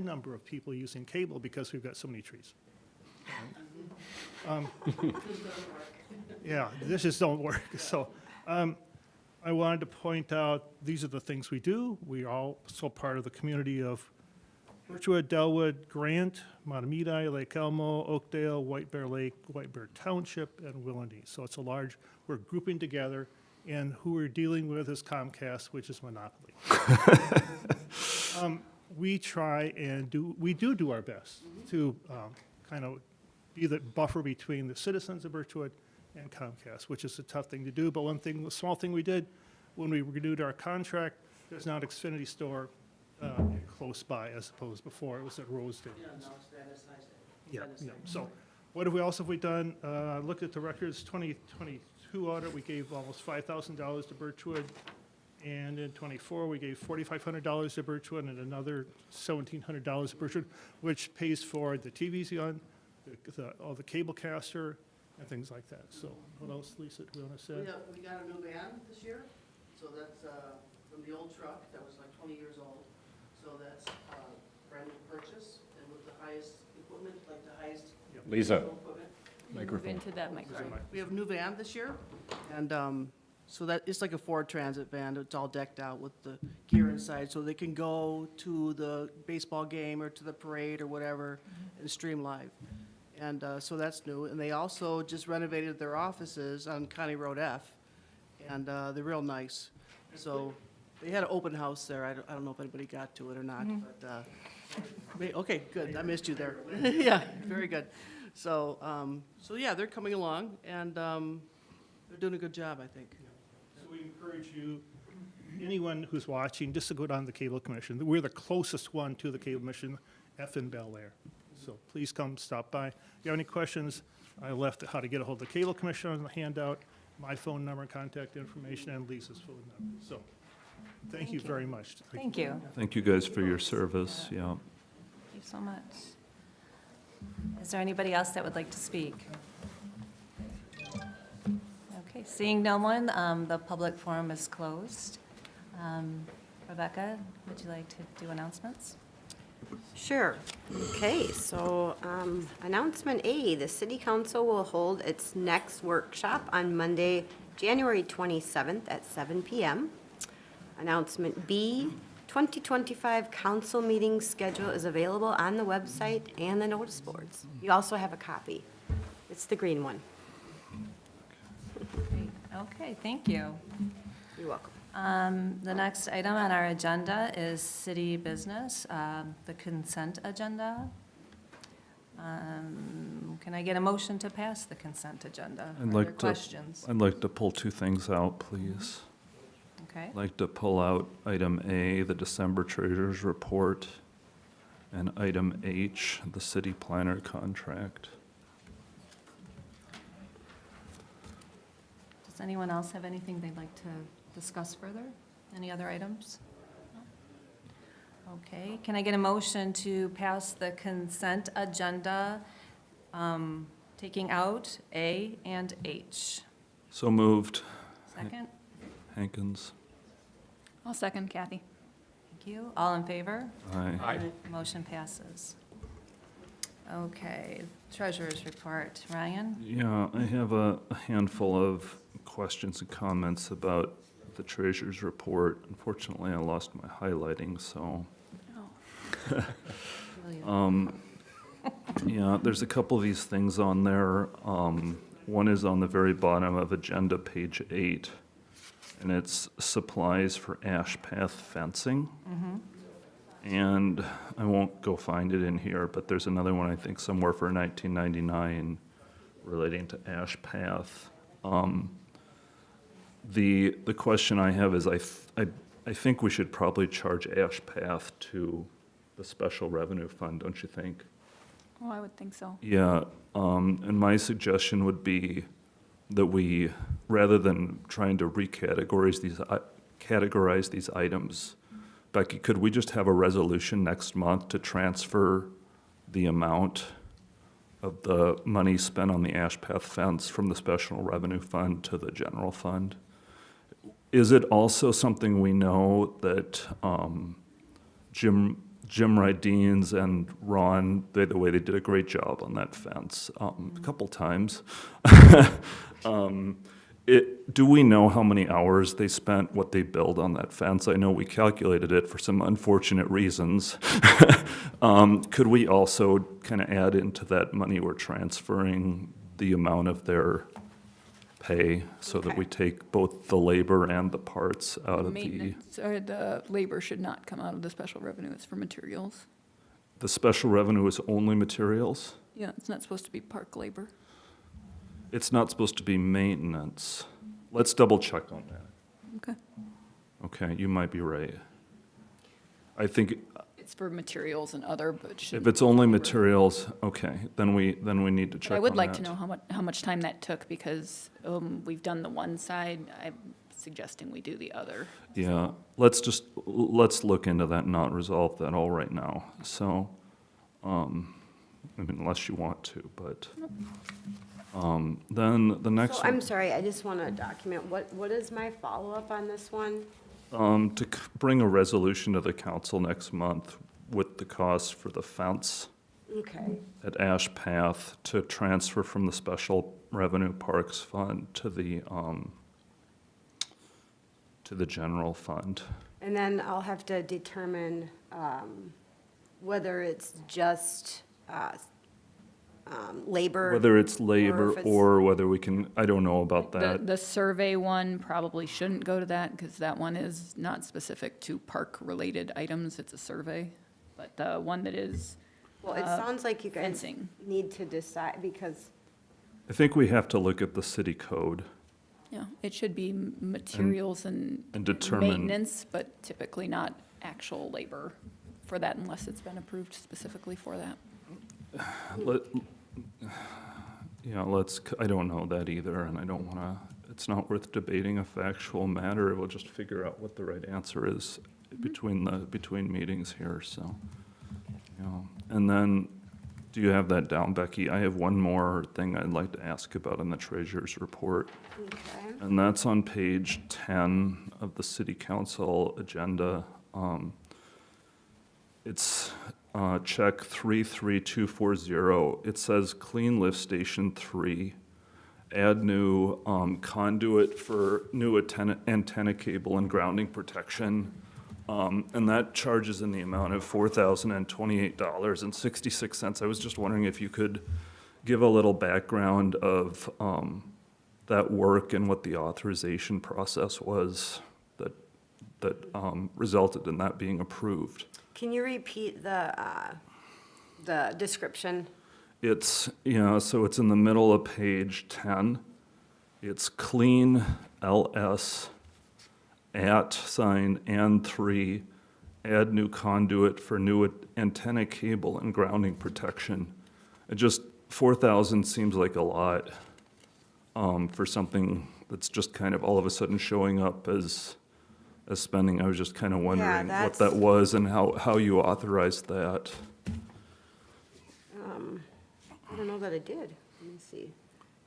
number of people using cable because we've got so many trees. Yeah, dishes don't work. So I wanted to point out, these are the things we do. We are also part of the community of Birchwood, Delwood, Grant, Matamidi, Lake Elmo, Oakdale, White Bear Lake, White Bear Township, and Willany. So it's a large, we're grouping together, and who we're dealing with is Comcast, which is monopoly. We try and we do our best to kind of be the buffer between the citizens of Birchwood and Comcast, which is a tough thing to do. But the small thing we did when we renewed our contract, there's now an Xfinity store close by, as opposed before it was at Rosedale. Yeah, now it's Dennis. Yeah. So what have we done? Looked at the records, 2022 audit, we gave almost $5,000 to Birchwood. And in '24, we gave $4,500 to Birchwood and another $1,700 to Birchwood, which pays for the TVs on, all the cable caster, and things like that. So what else, Lisa, do you want to say? We got a new van this year, so that's from the old truck that was like 20 years old. So that's brand new purchase, and with the highest equipment, like the highest Lisa, equipment. Move microphone. into that microphone. We have a new van this year, and so that it's like a Ford Transit van. It's all decked out with the gear inside, so they can go to the baseball game or to the parade or whatever and stream live. And so that's new. And they also just renovated their offices on County Road F, and they're real nice. So they had an open house there. I don't know if anybody got to it or not, but okay, good. I missed you there. Yeah, very good. So yeah, they're coming along, and they're doing a good job, I think. So we encourage you, anyone who's watching, just to go down to the Cable Commission. We're the closest one to the Cable Commission, F in Bel Air. So please come stop by. If you have any questions, I left how to get a hold of the Cable Commission on the handout, my phone number, contact information, and Lisa's phone number. So thank you very much. Thank you. Thank you guys for your service, yeah. Thank you so much. Is there anybody else that would like to speak? Okay, seeing no one, the public forum is closed. Rebecca, would you like to do announcements? Sure. Okay, so announcement A, the City Council will hold its next workshop on Monday, January 27th at 7 p.m. Announcement B, 2025 council meeting schedule is available on the website and the notice boards. You also have a copy. It's the green one. Great. Okay, thank you. You're welcome. The next item on our agenda is city business, the consent agenda. Can I get a motion to pass the consent agenda? I'd Are like there to- questions? I'd like to pull two things out, please. Okay, I'd like to pull out item A, the December treasurer's report, and item H, the city planner contract. does anyone else have anything they'd like to discuss further? Any other items? No? Okay, can I get a motion to pass the consent agenda, taking out A and H? So moved. Second? Hankins. I'll second, Kathy. Thank you. All in favor? Aye. Motion passes. Okay, treasurer's report. Ryan? Yeah, I have a handful of questions and comments about the treasurer's report. Unfortunately, I lost my highlighting, so. Yeah, there's a couple of these things on there. One is on the very bottom of agenda, page 8, and it's supplies for ash path fencing. And I won't go find it in here, but there's another one, I think, somewhere for 1999 relating to ash path. The question I have is I think we should probably charge ash path to the special revenue fund, don't you think? Oh, I would think so. Yeah, and my suggestion would be that we, rather than trying to categorize these items, Becky, could we just have a resolution next month to transfer the amount of the money spent on the ash path fence from the special revenue fund to the general fund? Is it also something we know that Jim Jim Rydeen's and Ron, the way they did a great job on that fence, a couple times. Do we know how many hours they spent, what they built on that fence? I know we calculated it for some unfortunate reasons. Could we also kind of add into that money we're transferring the amount of their pay so that Okay. we take both the labor and the parts out of the, Maintenance, or the labor should not come out of the special revenue, it's for materials. the special revenue is only materials? Yeah, it's not supposed to be park labor. It's not supposed to be maintenance. Let's double check on that. Okay. Okay, you might be right. I think It's for materials and other, but it if shouldn't. it's only materials, okay, then we need to But check I on would like to that. know how much time that took, because we've done the one side, I'm suggesting we do the other. Yeah, let's look into that and not resolve that all right now. So, I mean, unless you want to, but, then the next So I'm one, sorry, I just want to document, what is my follow-up on this one? bring a resolution to the council next month with the cost for the fence Okay, at Ash Path to transfer from the Special Revenue Parks Fund to the general fund. and then I'll have to determine whether it's just labor. Whether it's labor if it's- or whether we can, I don't know about that. The survey one probably shouldn't go to that, because that one is not specific to park-related items, it's a survey. But the one that is Well, it sounds like you guys fencing, need to decide, because, I think we have to look at the city code yeah, it should be materials and and determine. maintenance, but typically not actual labor for that unless it's been approved specifically for that. Let, yeah, I don't know that either, and I don't wanna, it's not worth debating a factual matter. We'll just figure out what the right answer is between meetings here, so. You know, and then, do you have that down, Becky? I have one more thing I'd like to ask about in the treasurer's report. okay. And that's on page 10 of the city council agenda. It's check 33240. It says clean lift station 3, add new conduit for new antenna cable and grounding protection. And that charges in the amount of $4,028.66. I was just wondering if you could give a little background of that work and what the authorization process was that resulted in that being approved. Can you repeat the description? It's, so it's in the middle of page 10. It's clean LS at sign and 3, add new conduit for new antenna cable and grounding protection. It just, 4,000 seems like a lot for something that's just kind of all of a sudden showing up as spending. I was just kind of wondering what that that's- was and how you authorized that. I don't know that I did. Let me see.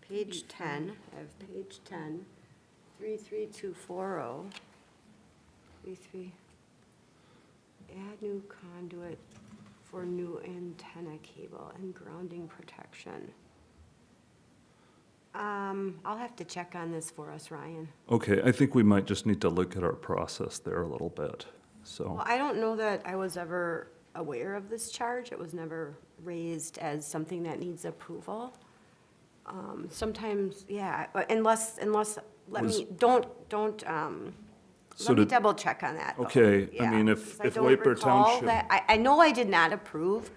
Page 10, I have page 10, 33240. 33. Add new conduit for new antenna cable and grounding protection. I'll have to check on this for us, Ryan. Okay, I think we might just need to look at our process there a little bit, so. Well, I don't know that I was ever aware of this charge. It was never raised as something that needs approval. Sometimes, yeah, unless, let Was- me, don't, So let me did- double check on that. though. Okay, I Yeah, mean, 'cause I if don't Waper recall Township. that- I know I did not approve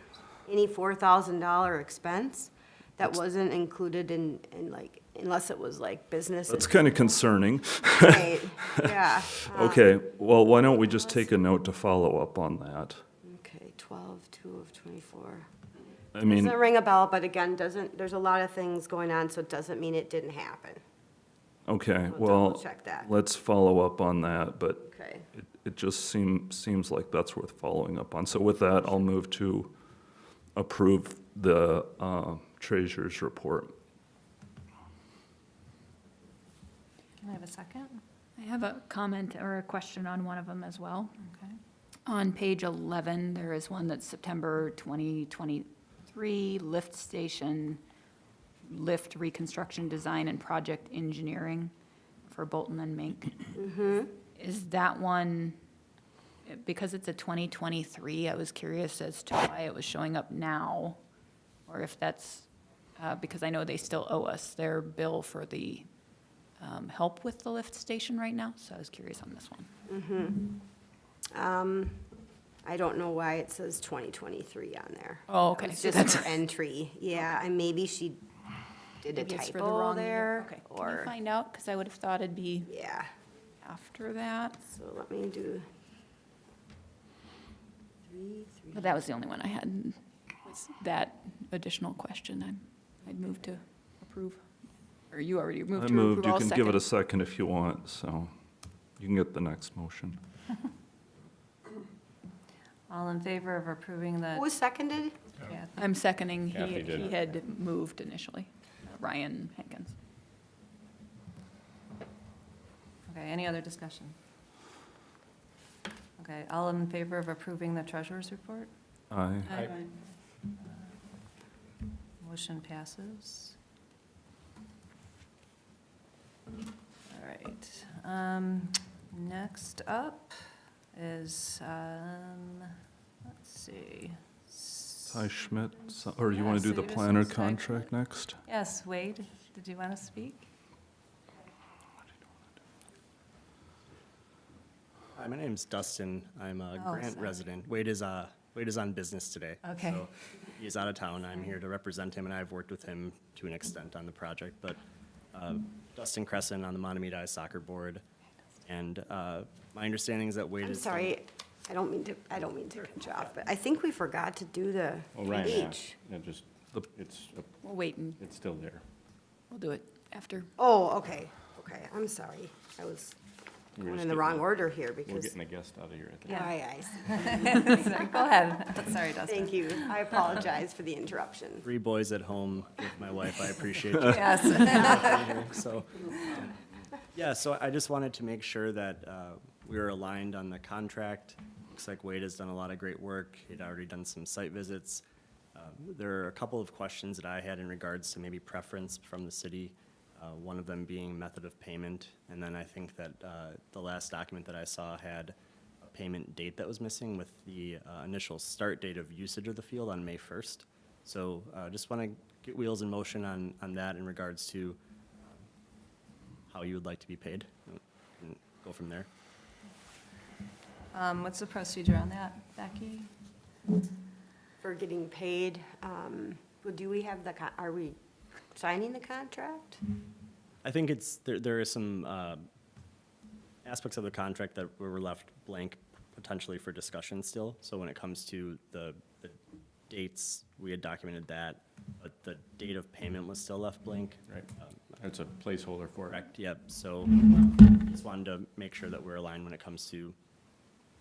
any $4,000 expense that wasn't included in like, unless it was like business. That's kind of concerning. Right, yeah. Okay, well, why don't we just take a note to follow up on that? Okay, 12/2 of 24. I mean, Doesn't ring a bell, but again, there's a lot of things going on, so it doesn't mean it didn't happen. okay, We'll well, double-check that. let's follow up on that, but Okay. it just seems like that's worth following up on. So with that, I'll move to approve the treasurer's report. Can I have a second? I have a comment or a question on one of them as well. Okay. On page 11, there is one that's September 2023, lift station, lift reconstruction design and project engineering for Bolton and Mink. Is that one, because it's a 2023, I was curious as to why it was showing up now, or if that's, because I know they still owe us their bill for the help with the lift station right now, so I was curious on this one. I don't know why it says 2023 on there. Oh, okay. It's so just that's- her entry. Yeah, and maybe she did a Maybe it's for the typo wrong year. there, Okay, can you or, find out? Because I would have thought it'd be yeah. after that. So let me do. But that was the only one I had, was that additional question. I'd move to approve. Or you already moved I to moved, approve, you I'll can give it a second. second if you want, so you can get the next motion. All in favor of approving the, Who was seconded? yeah, I'm seconding, Kathy did. he had moved initially, Ryan Hankins. okay, any other discussion? Okay, all in favor of approving the treasurer's report? Aye. Motion passes. All right, next up is, let's see. Ty Schmidt, or you want Yes, to do the it is planner Ty contract next? Yes, Wade, did you want to speak? Hi, my name's Dustin. I'm a Oh, Grant sorry. resident. Wade is on business today. Okay. So he's out of town. I'm here to represent him, and I've worked with him to an extent on the project. But Dustin Crescent on the Montemita Ice Soccer Board, and my understanding is that Wade I'm is. sorry, I don't mean to cut you off, but I think we forgot to do the Oh, Ryan age. asked. Yeah, just, it's, We'll wait and it's still there. we'll do it after. Oh, okay, I'm sorry. I was We're going just in the getting- wrong order here We're because, getting a guest out of here, I think. I see. Go ahead, sorry, Dustin. Thank you. I apologize for the interruption. 3 boys at home with my wife. I appreciate you. Yes, So, yeah, so I just wanted to make sure that we were aligned on the contract. Looks like Wade has done a lot of great work. He'd already done some site visits. There are a couple of questions that I had in regards to maybe preference from the city, one of them being method of payment. And then I think that the last document that I saw had a payment date that was missing with the initial start date of usage of the field on May 1st. So just want to get wheels in motion on that in regards to how you would like to be paid, and go from there. what's the procedure on that, Becky? For getting paid, well, do we have are we signing the contract? I think there are some aspects of the contract that were left blank potentially for discussion still. So when it comes to the dates, we had documented that, but the date of payment was still left blank. Right. That's a placeholder for it. Correct, yep. So just wanted to make sure that we're aligned when it comes to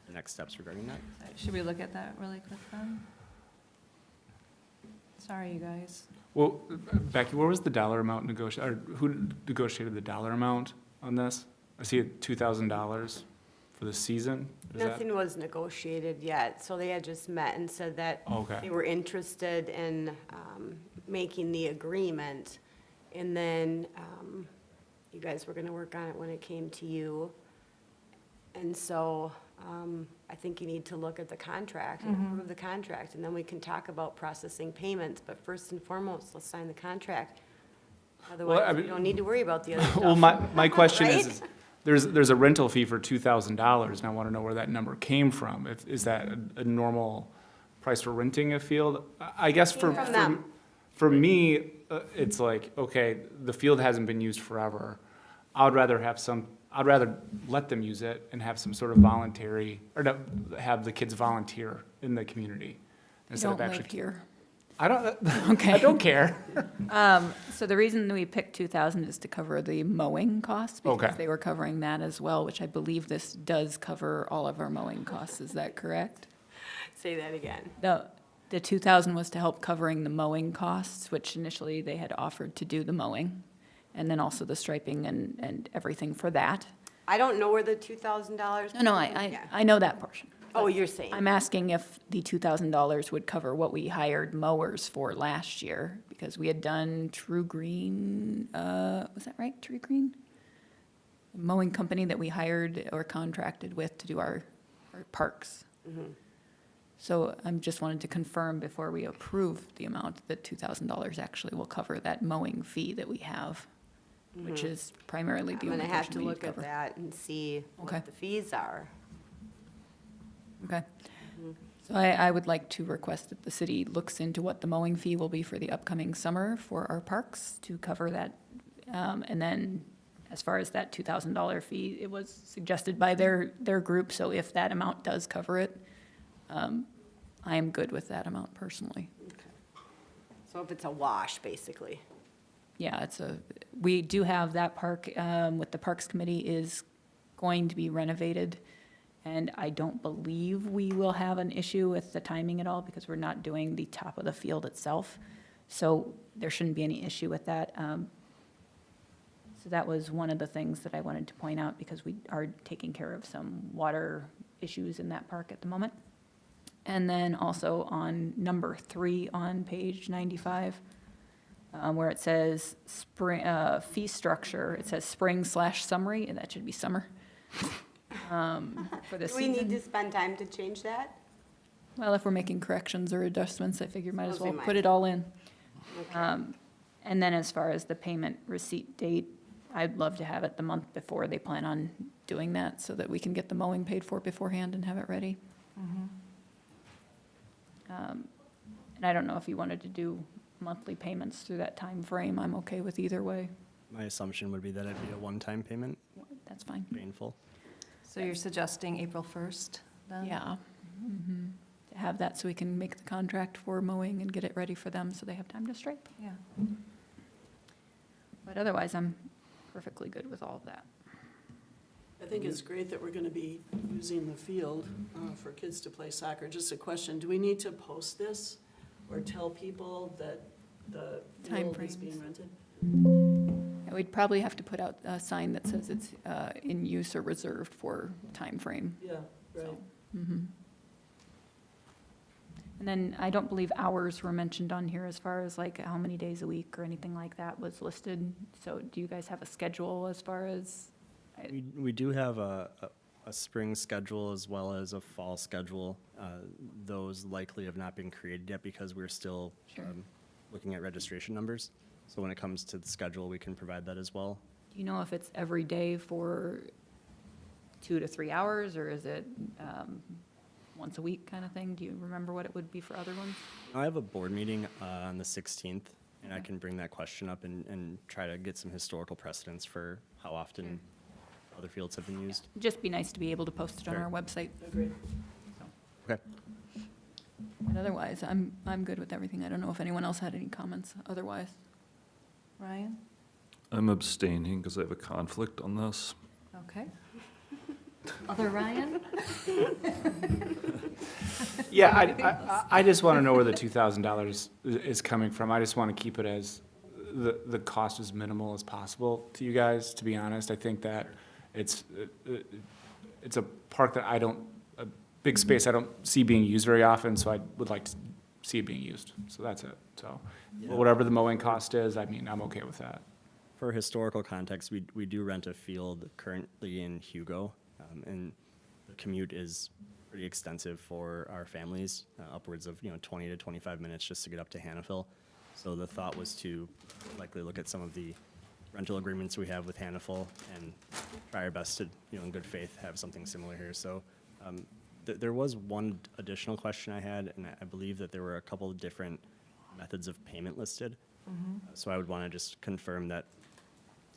the next steps regarding that. Should we look at that really quick then? Sorry, you guys. Well, Becky, what was the dollar amount negotiated, or who negotiated the dollar amount on this? I see it $2,000 for the season. Is that- Nothing was negotiated yet, so they had just met and said that Okay. they were interested in making the agreement, and then you guys were gonna work on it when it came to you. And so I think you need to look at the contract and approve the contract, and then we can talk about processing payments. But first and foremost, let's sign the contract. I Otherwise, we mean- don't need to worry about the other stuff. Well, my question is, Right? there's a rental fee for $2,000, and I want to know where that number came from. Is that a normal price for renting a field? I guess Came from them. for me, it's like, okay, the field hasn't been used forever. I'd rather let them use it and have some sort of voluntary, or to have the kids volunteer in the community. You instead of don't live actually. here. I don't, Okay. I don't care. So the reason we picked 2,000 is to cover the mowing costs, because Okay. they were covering that as well, which I believe this does cover all of our mowing costs. Is that correct? Say that again. The 2,000 was to help covering the mowing costs, which initially they had offered to do the mowing, and then also the striping and everything for that. I don't know where the $2,000. No, Yeah. I know that portion. Oh, you're saying? I'm asking if the $2,000 would cover what we hired mowers for last year, because we had done True Green, was that right, True Green? Mowing company that we hired or contracted with to do our parks. So I'm just wanted to confirm before we approve the amount that $2,000 actually will cover that mowing fee that we have, which is primarily I'm the gonna only have portion to we need look to at cover. that and see Okay. what the fees are. Okay. So I would like to request that the city looks into what the mowing fee will be for the upcoming summer for our parks to cover that. And then as far as that $2,000 fee, it was suggested by their group, so if that amount does cover it, I am good with that amount personally. So if it's a wash, basically. Yeah, we do have that park, with the Parks Committee is going to be renovated. And I don't believe we will have an issue with the timing at all because we're not doing the top of the field itself. So there shouldn't be any issue with that. So that was one of the things that I wanted to point out because we are taking care of some water issues in that park at the moment. And then also on number 3 on page 95, where it says spring, fee structure, it says spring/summary, and that should be summer. For this Do we need to season. spend time to change that? Well, if we're making corrections or adjustments, I figure might as Suppose we well put might. it all in. Okay. And then as far as the payment receipt date, I'd love to have it the month before they plan on doing that so that we can get the mowing paid for beforehand and have it ready. And I don't know if you wanted to do monthly payments through that time frame. I'm okay with either way. My assumption would be that it'd be a one-time payment, That's fine. painful. So you're suggesting April 1st then? Yeah. To have that so we can make the contract for mowing and get it ready for them so they have time to stripe. Yeah. But otherwise, I'm perfectly good with all of that. I think it's great that we're gonna be using the field for kids to play soccer. Just a question, do we need to post this or tell people that the field is being Timeframes. rented? And we'd probably have to put out a sign that says it's in use or reserved for time frame. Yeah, right. So, And then I don't believe hours were mentioned on here as far as like how many days a week or anything like that was listed. So do you guys have a schedule as far as? We do have a spring schedule as well as a fall schedule. Those likely have not been created yet because we're still Sure. looking at registration numbers. So when it comes to the schedule, we can provide that as well. Do you know if it's every day for 2 to 3 hours, or is it once a week kind of thing? Do you remember what it would be for other ones? I have a board meeting on the 16th, and I Okay. can bring that question up and try to get some historical precedents for how often other fields have been used. Just be nice to be able to post it on Sure. our website. Agreed. Okay. But otherwise, I'm good with everything. I don't know if anyone else had any comments otherwise. Ryan? I'm abstaining because I have a conflict on this. Okay. Other Ryan? Yeah, I just want to know where the $2,000 is coming from. I just want to keep it as, the cost as minimal as possible to you guys, to be honest. I think that it's a park that a big space I don't see being used very often, so I would like to see it being used. So that's it. So Yeah. whatever the mowing cost is, I mean, I'm okay with that. For historical context, we do rent a field currently in Hugo, and the commute is pretty extensive for our families, upwards of 20 to 25 minutes just to get up to Hannafil. So the thought was to likely look at some of the rental agreements we have with Hannafil and try our best to, in good faith, have something similar here. So there was one additional question I had, and I believe that there were a couple of different methods of payment listed. So I would want to just confirm that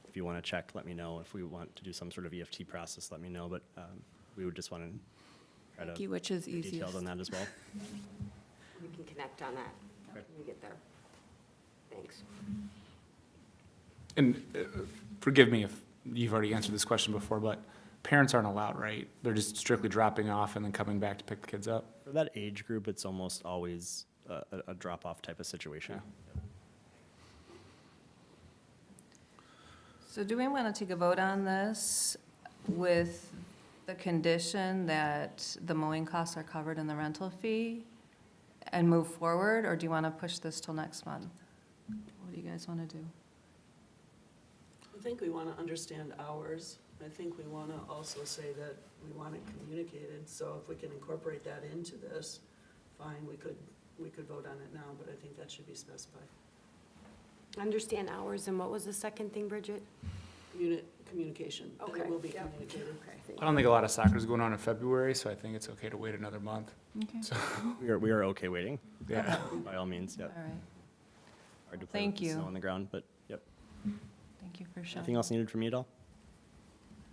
if you want to check, let me know. If we want to do some sort of EFT process, let me know. But we would just want to try Thank to you, which is be detailed easiest. on that as well. We can connect on that Okay. when we get there. Thanks. And forgive me if you've already answered this question before, but parents aren't allowed, right? They're just strictly dropping off and then coming back to pick the kids up? For that age group, it's almost always a drop-off type of situation. So do we want to take a vote on this with the condition that the mowing costs are covered in the rental fee and move forward, or do you want to push this till next month? What do you guys want to do? I think we want to understand hours. I think we want to also say that we want it communicated, so if we can incorporate that into this, fine, we could vote on it now, but I think that should be specified. Understand hours, and what was the second thing, Bridget? Communication, that Okay, it will be yep. communicated. I don't think a lot of soccer's going on in February, so I think it's okay to wait another month. Okay, We are okay waiting, Yeah. by all means, yep. all right. Hard to play Thank with the you. snow on the ground, but, yep. Thank you for sharing. Anything else needed from me at all?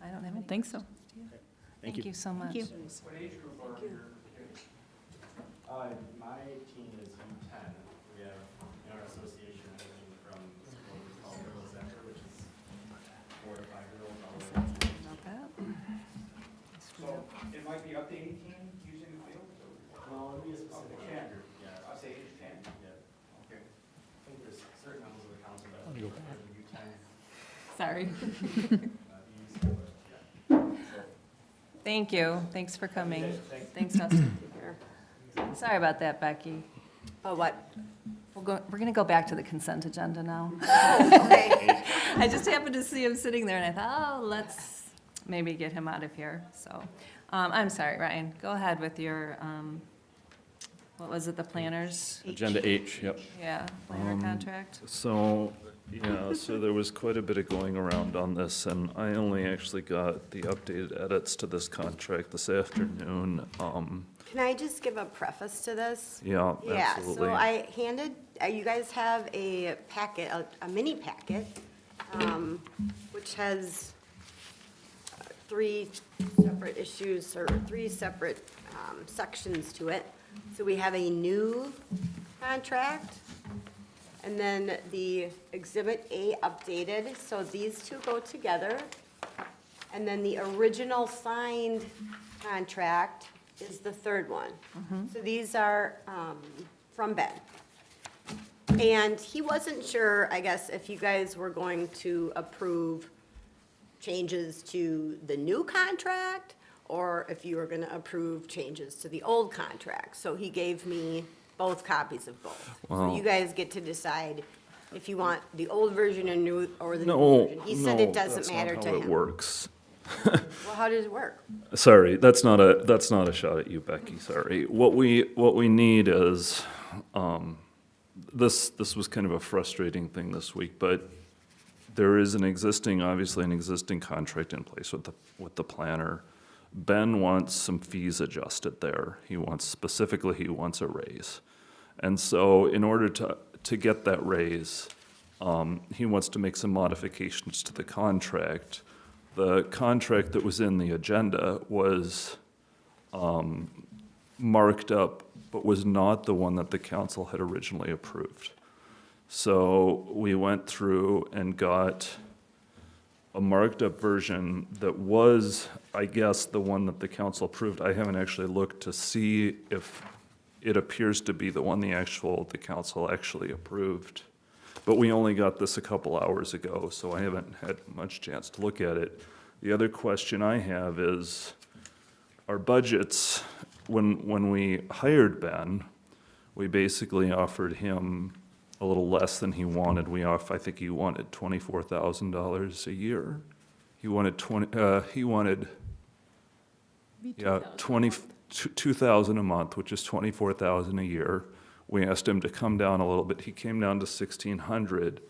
I don't have I any. don't think so. Thank you. so much. you. My team is U10. We have, in our association, everything from what we call girls after, which is 4 to 5-year-olds all the way up to Not bad. So it might be up to 18 using the field? well, it'll be a specific age group, yeah. I'll say age 10. Yeah. Okay. I think there's certain members of the council that are U10, Sorry. E's, but, yeah. Thank you. Thanks for coming. Thanks, Dustin. Sorry about that, Becky. Oh, what? We're going to go back to the consent agenda now. Okay. I just happened to see him sitting there, and I thought, oh, let's maybe get him out of here. So, I'm sorry, Ryan. Go ahead with your, what was it, the planners? Agenda H, yep. Yeah, planner contract. So, yeah, so there was quite a bit of going around on this, and I only actually got the updated edits to this contract this afternoon. Can I just give a preface to this? Yeah, Yeah, absolutely. so I handed, you guys have a packet, a mini packet, which has 3 separate issues, or 3 separate sections to it. So we have a new contract, and then the Exhibit A updated, so these two go together. And then the original signed contract is the third one. So these are from Ben. And he wasn't sure, I guess, if you guys were going to approve changes to the new contract, or if you were gonna approve changes to the old contract. So he gave me both copies of both. So Wow. you guys get to decide if you want the old version or new, or the new No, version. He said it no, doesn't that's matter not to how it him. works. Well, how does it work? Sorry, that's not a shot at you, Becky, sorry. What we need is, this was kind of a frustrating thing this week, but there is obviously an existing contract in place with the planner. Ben wants some fees adjusted there. He wants a raise. And so in order to get that raise, he wants to make some modifications to the contract. The contract that was in the agenda was marked up, but was not the one that the council had originally approved. So we went through and got a marked up version that was, I guess, the one that the council approved. I haven't actually looked to see if it appears to be the one the council actually approved. But we only got this a couple hours ago, so I haven't had much chance to look at it. The other question I have is, our budgets, when we hired Ben, we basically offered him a little less than he wanted. I think he wanted $24,000 a year. He wanted 2,000 a month, which is 24,000 a year. We asked him to come down a little bit. He came down to 1,600,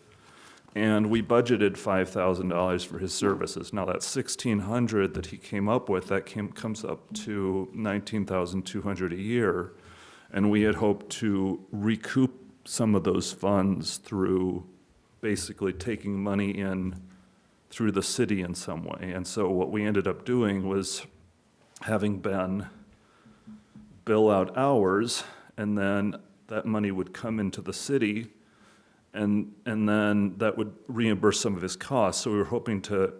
and we budgeted $5,000 for his services. Now that 1,600 that he came up with, comes up to 19,200 a year, and we had hoped to recoup some of those funds through basically taking money in through the city in some way. And so what we ended up doing was having Ben bill out hours, and then that money would come into the city, and then that would reimburse some of his costs. So we were hoping to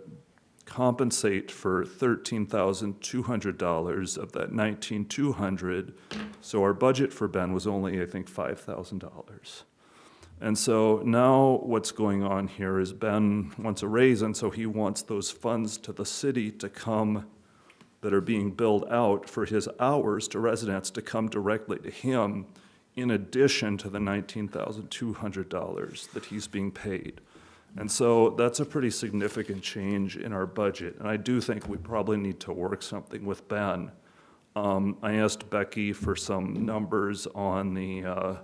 compensate for $13,200 of that $19,200. So our budget for Ben was only, I think, $5,000. And so now what's going on here is Ben wants a raise, and so he wants those funds to the city to come that are being billed out for his hours to residents to come directly to him in addition to the $19,200 that he's being paid. And so that's a pretty significant change in our budget, and I do think we probably need to work something with Ben. I asked Becky for some numbers on the,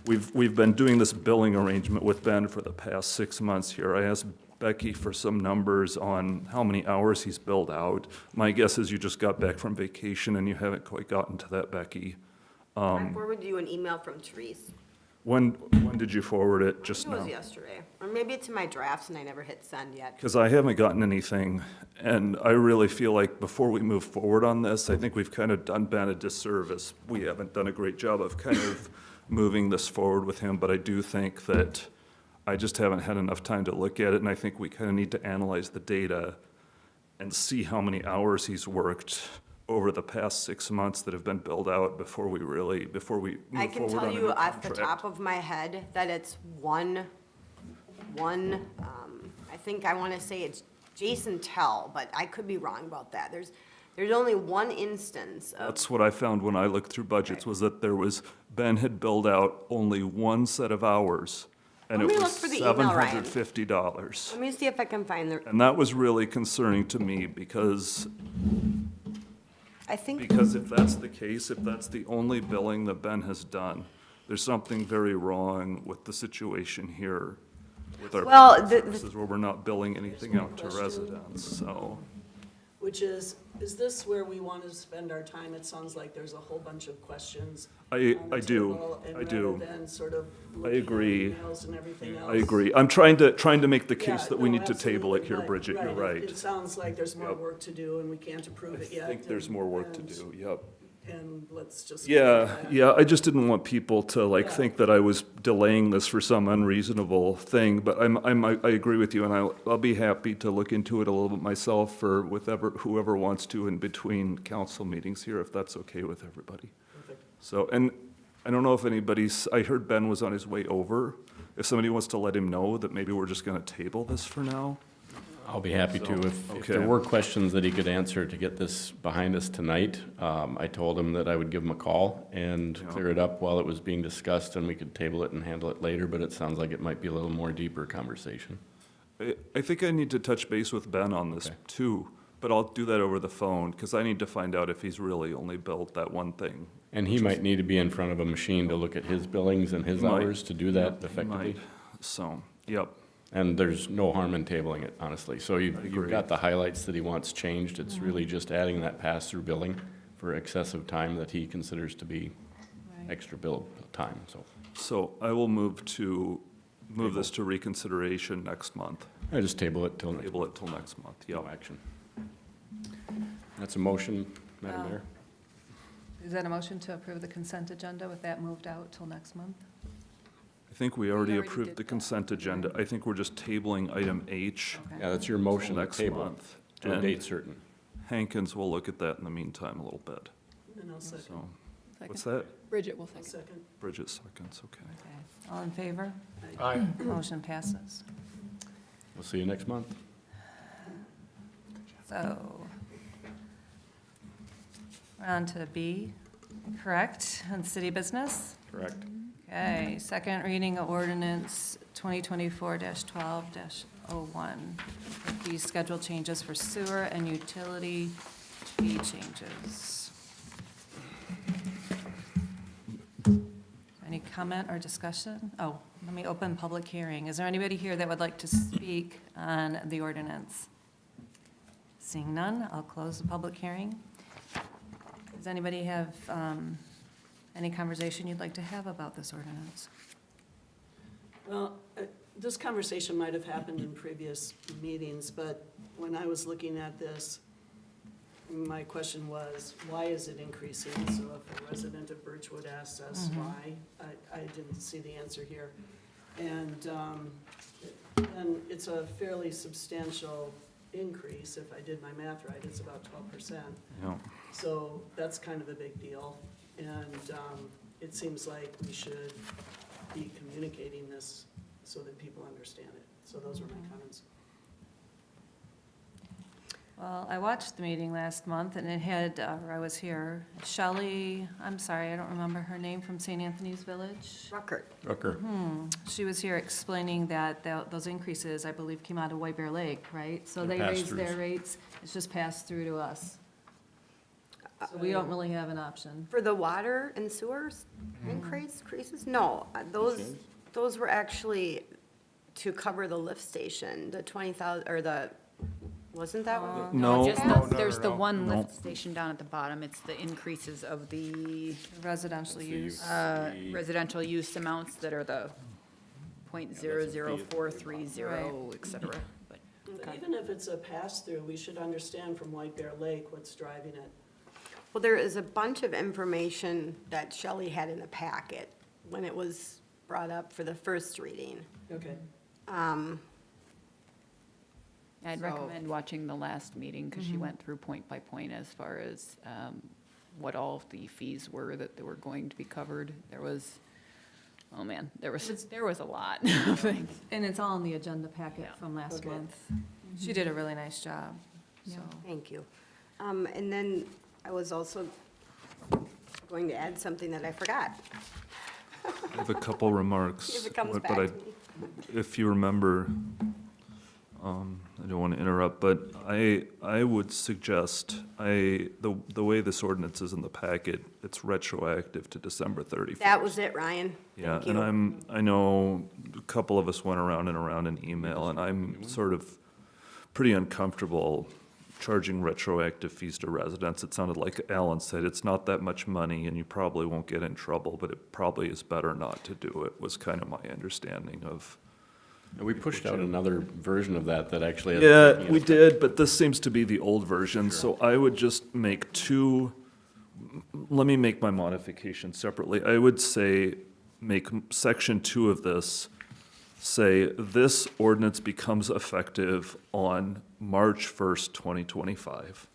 we've been doing this billing arrangement with Ben for the past 6 months here. I asked Becky for some numbers on how many hours he's billed out. My guess is you just got back from vacation and you haven't quite gotten to that, Becky. I forwarded you an email from Therese. When did you forward it? I Just think it was now? yesterday, or maybe it's in my drafts and I never hit send yet. Because I haven't gotten anything, and I really feel like before we move forward on this, I think we've kind of done Ben a disservice. We haven't done a great job of kind of moving this forward with him, but I do think that I just haven't had enough time to look at it, and I think we kind of need to analyze the data and see how many hours he's worked over the past 6 months that have been billed out before we move forward on a new I can tell you off the contract. top of my head that it's I think I want to say it's Jason Tell, but I could be wrong about that. There's only one instance of, That's what I found when I looked through budgets, was that Ben had billed out only one set of hours, and it Let me was look for the email, Ryan. $750. let me see if I can find the, And that was really concerning to me, because I think, if that's the case, if that's the only billing that Ben has done, there's something very wrong with the situation here with our Well, public services, where we're not billing anything out to residents, so. Which is this where we want to spend our time? It sounds like there's a whole bunch of questions I on the do, table, and I do. rather than sort of I looking at agree. emails and everything else. I agree. I'm trying to make the case Yeah, that we no, need to table it absolutely, here, but- Bridget, you're right. It sounds like there's more Yep. work to do, and we can't approve it yet. I think there's more work to and- do, yep. And let's just. Yeah, I just didn't want people to Yeah. think that I was delaying this for some unreasonable thing, but I agree with you, and I'll be happy to look into it a little bit myself, or whoever wants to in between council meetings here, if that's okay with everybody. Perfect. So, and I don't know if I heard Ben was on his way over. If somebody wants to let him know that maybe we're just gonna table this for now. I'll be happy to. If okay. there were questions that he could answer to get this behind us tonight, I told him that I would give him a call and Yeah. clear it up while it was being discussed, and we could table it and handle it later, but it sounds like it might be a little more deeper conversation. I think I need to touch base with Ben on this Okay. too, but I'll do that over the phone, because I need to find out if he's really only billed that one thing. And he might need to be in front of a machine to look at his billings and his He might. hours to do that He effectively. might. So, yep, And there's no harm in tabling it, honestly. So you've agree. got the highlights that he wants changed. It's really just adding that pass-through billing for excessive time that he considers to be Right. extra bill time, so. so I will move this to reconsideration next month. I just table it till Table it till next month, yep. no action. That's a motion, Madam Oh. Mayor. Is that a motion to approve the consent agenda with that moved out till next month? I think we already already approved did the that. consent agenda. I think we're just tabling item H Okay. Yeah, that's your motion to next table month. to a And date certain. Hankins will look at that in the meantime a little bit, And I'll second. so. What's that? Bridget will I'll second. Bridget seconds, okay. Okay. All in favor? Aye. Motion passes. We'll see you next month. So, we're on to B, correct, on city business? Correct. Okay, second reading of ordinance 2024-12-01. With these schedule changes for sewer and utility fee changes. Any comment or discussion? Oh, let me open public hearing. Is there anybody here that would like to speak on the ordinance? Seeing none, I'll close the public hearing. Does anybody have any conversation you'd like to have about this ordinance? Well, this conversation might have happened in previous meetings, but when I was looking at this, my question was, why is it increasing? So if a resident of Birchwood asks us why, I didn't see the answer here. And it's a fairly substantial increase. If I did my math right, it's about 12%. Yeah. So that's kind of a big deal. And it seems like we should be communicating this so that people understand it. So those were my comments. Well, I watched the meeting last month, and it had, or I was here, Shelley, I'm sorry, I don't remember her name, from St. Anthony's Village. Rucker. Rucker. She was here explaining that those increases, I believe, came out of White Bear Lake, right? So They're they raised their pass-throughs. rates, it's just passed through to us. So we don't really have an option. For the water and sewers increases? No, those were actually to cover the lift station, the 20,000, or the, wasn't that what? No. Just No, the- no, There's the no. one No. lift station down at the bottom. It's the increases of the Residential use. residential use amounts that are the .000430, et cetera. But But even if it's a pass-through, we should understand from White Bear Lake what's driving it. Well, there is a bunch of information that Shelley had in the packet when it was brought up for the first reading. Okay. I'd So- recommend watching the last meeting, because she went through point by point as far as what all of the fees were that were going to be covered. There was, oh man, there was a lot of things. And it's all in the agenda packet Yeah. from last Okay. month. She did a really nice job, so. Thank you. And then I was also going to add something that I forgot, I have a couple remarks. if it comes but back I- to me. If you remember, I don't want to interrupt, but I would suggest, the way this ordinance is in the packet, it's retroactive to December 31st. That was it, Ryan. Yeah, Thank and you. I know a couple of us went around and around in email, and I'm sort of pretty uncomfortable charging retroactive fees to residents. It sounded like Alan said, it's not that much money, and you probably won't get in trouble, but it probably is better not to do it, was kind of my understanding of. And we pushed out another version of that actually has. Yeah, we did, but this seems to be the old version, so I would just make let me make my modification separately. I would say, make section 2 of this, say, this ordinance becomes effective on March 1st, 2025.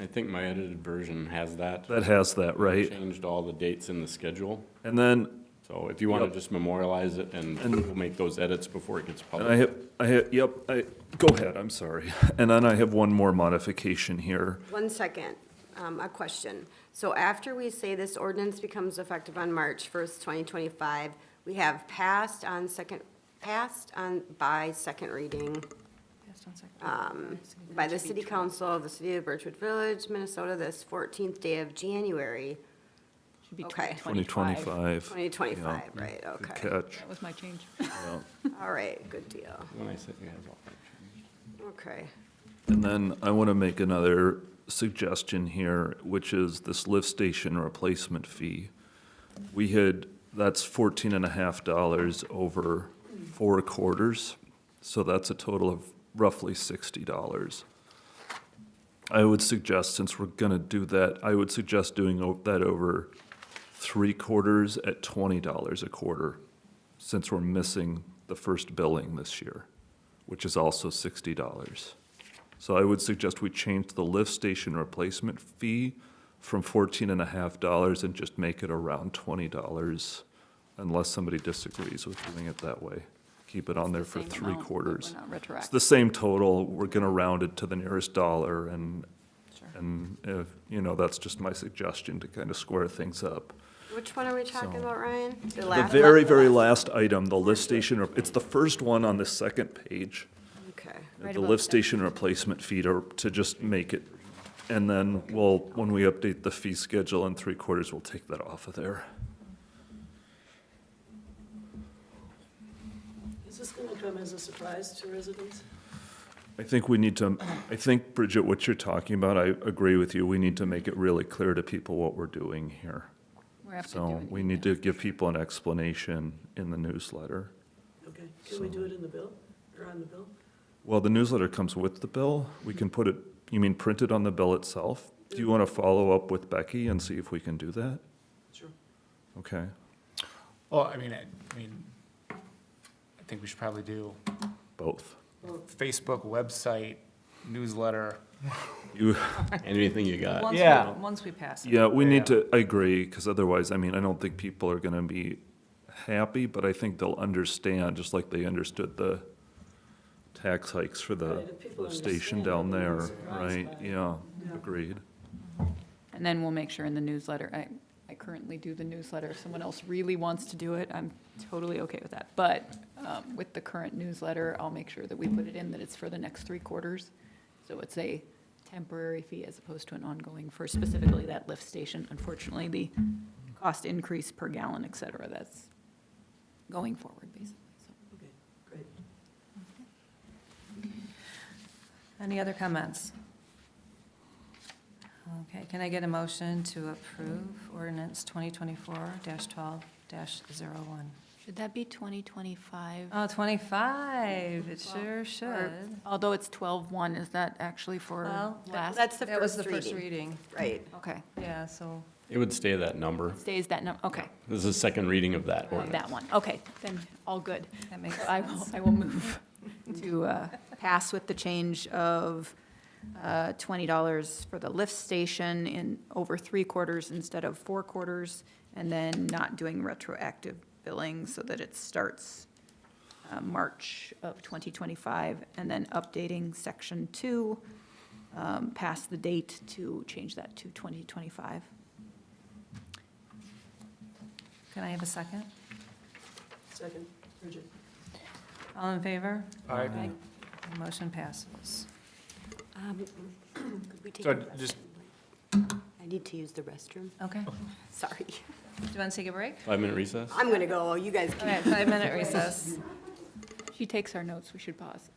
I think my edited version has that. That has that, right? Changed all the dates in the schedule. And then, So if you want to Yep. just memorialize it, and we'll make those edits before it gets and I published. have, go ahead, I'm sorry. And then I have one more modification here. 1 second, a question. So after we say this ordinance becomes effective on March 1st, 2025, we have passed by second reading Passed on second. by the City Council of the City of Birchwood Village, Minnesota, this 14th day of January, Should be Okay. 2025. 2025, Yeah, right, Good okay. catch. That was my change. Yeah. All right, good deal, When I said you had all that changed. okay. And then I want to make another suggestion here, which is this lift station replacement fee. That's $14.50 over 4 quarters, so that's a total of roughly $60. I would suggest, since we're going to do that, I would suggest doing that over 3 quarters at $20 a quarter, since we're missing the first billing this year, which is also $60. So I would suggest we change the lift station replacement fee from $14.50 and just make it around $20, unless somebody disagrees with doing it that way. Keep it on there for Same 3 amount, but quarters. we're not It's retroactive. the same total, we're gonna round it to the nearest dollar, and, that's just my suggestion to kind of square things up. Which one are we talking So- about, Ryan? The last very, one? very last item, the lift station, it's the first one on the second page. Okay, Right The above lift that. station replacement fee to just make it, and then when we update the fee schedule in 3 quarters, we'll take that off of there. Is this gonna come as a surprise to residents? I think Bridget, what you're talking about, I agree with you, we need to make it really clear to people what we're doing here. We're have to do So an we need to give people an explanation in the newsletter. Okay, can we do it in the bill, or on the bill? Well, the newsletter comes with the bill, we can put it, you mean print it on the bill itself? Do you want to follow up with Becky and see if we can do that? Sure. Okay. Well, I think we should probably do Both. Facebook, website, newsletter. You, Anything you got? Once we pass it. yeah, we need to, I agree, because otherwise, I don't think people are gonna be happy, but I think they'll understand, just like they understood the tax hikes for the Right, if people lift station understand, down they'll be there, surprised right? by it. Yeah, Yeah. agreed. And then we'll make sure in the newsletter, I currently do the newsletter. If someone else really wants to do it, I'm totally okay with that. But with the current newsletter, I'll make sure that we put it in that it's for the next 3 quarters. So it's a temporary fee as opposed to an ongoing for specifically that lift station. Unfortunately, the cost increase per gallon, et cetera, that's going forward, basically. So, Okay, great. Any other comments? Okay, can I get a motion to approve ordinance 2024-12-01? should that be 2025? Oh, 25, it sure Or- should. Although it's 12-1, is that actually for Well, last? That's the That was first the first reading. reading, Right. Okay, yeah, so, It would stay that number. stays that number, okay. This is the second reading of that Of ordinance. that one, okay, then all good. that makes I will, sense. I will move to pass with the change of $20 for the lift station in over 3 quarters instead of 4 quarters, and then not doing retroactive billing so that it starts March of 2025, and then updating section 2, past the date to change that to 2025. Can I have a second? Second, Bridget. All in favor? Aye. Motion passes. Could we take So a restroom just- break? I need to use the restroom. Okay. Sorry. Do you want to take a break? 5-minute recess? I'm gonna go. You guys All can. right, 5-minute recess. She takes our notes, we should pause.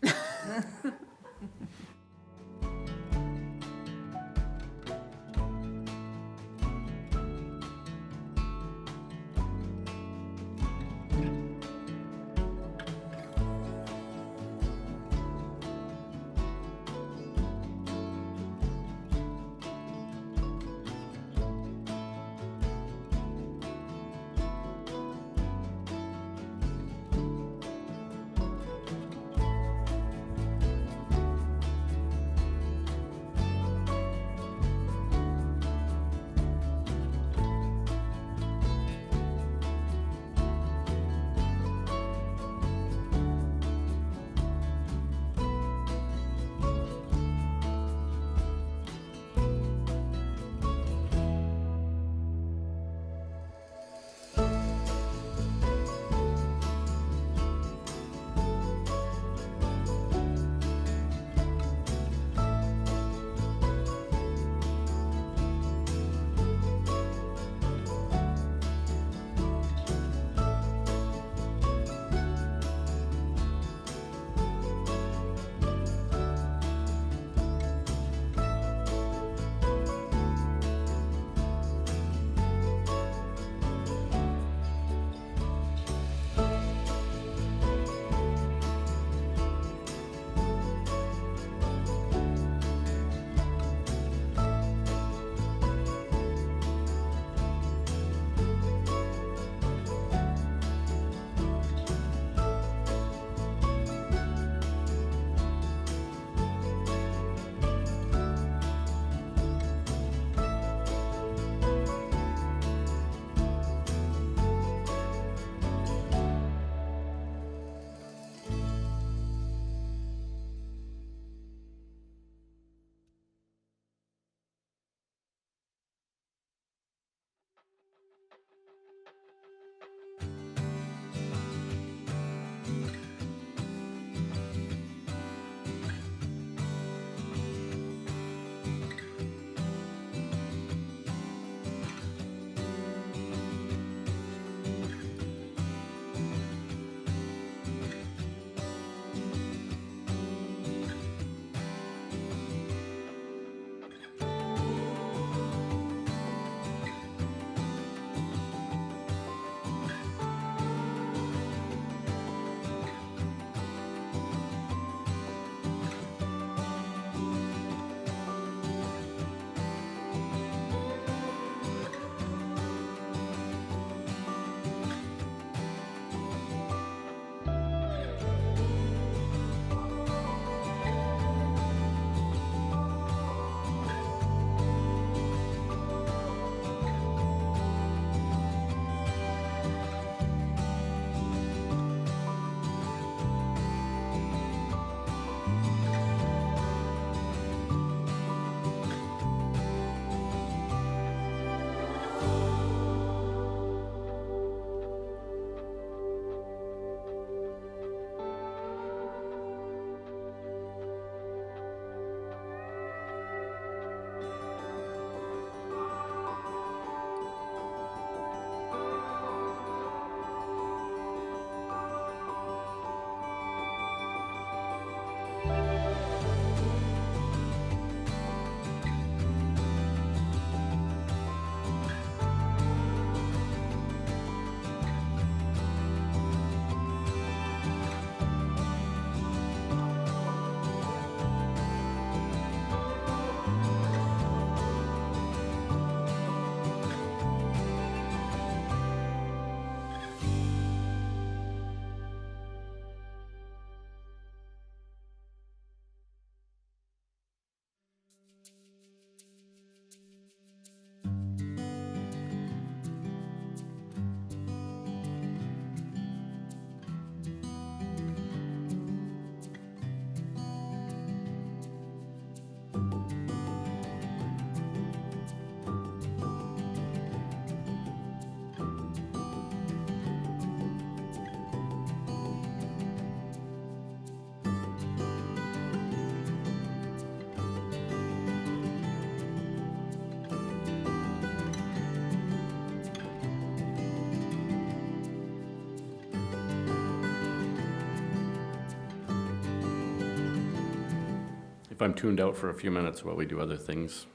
If I'm tuned out for a few minutes while we do other things,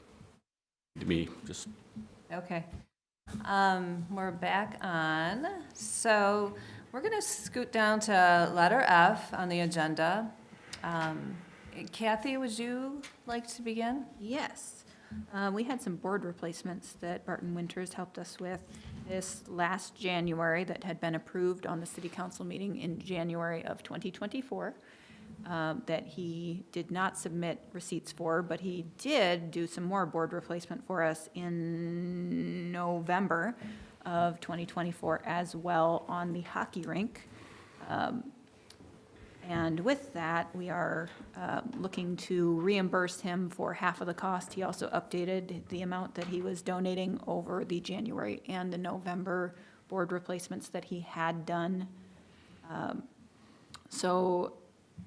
to me, just Okay. We're back on. So we're going to scoot down to letter F on the agenda. Kathy, would you like to begin? Yes. We had some board replacements that Barton Winters helped us with this last January that had been approved on the city council meeting in January of 2024, that he did not submit receipts for, but he did do some more board replacement for us in November of 2024 as well on the hockey rink. And with that, we are looking to reimburse him for half of the cost. He also updated the amount that he was donating over the January and the November board replacements that he had done. So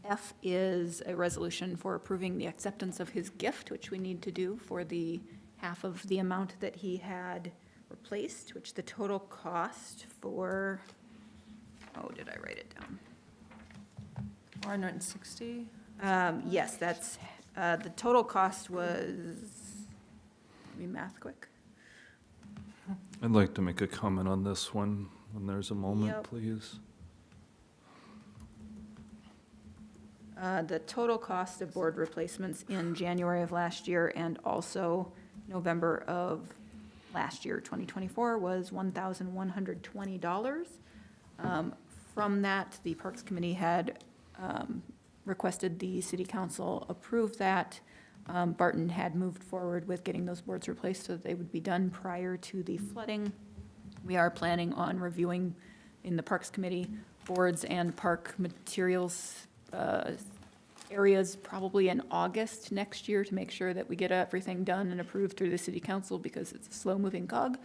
F is a resolution for approving the acceptance of his gift, which we need to do for the half of the amount that he had replaced, which the total cost for, oh, did I write it down? 460? Yes, that's, the total cost was, let me math quick. I'd like to make a comment on this one when there's a moment, Yep. please. The total cost of board replacements in January of last year and also November of last year, 2024, was $1,120. From that, the Parks Committee had requested the city council approve that. Barton had moved forward with getting those boards replaced so that they would be done prior to the flooding. We are planning on reviewing in the Parks Committee boards and park materials areas probably in August next year to make sure that we get everything done and approved through the city council because it's a slow-moving cog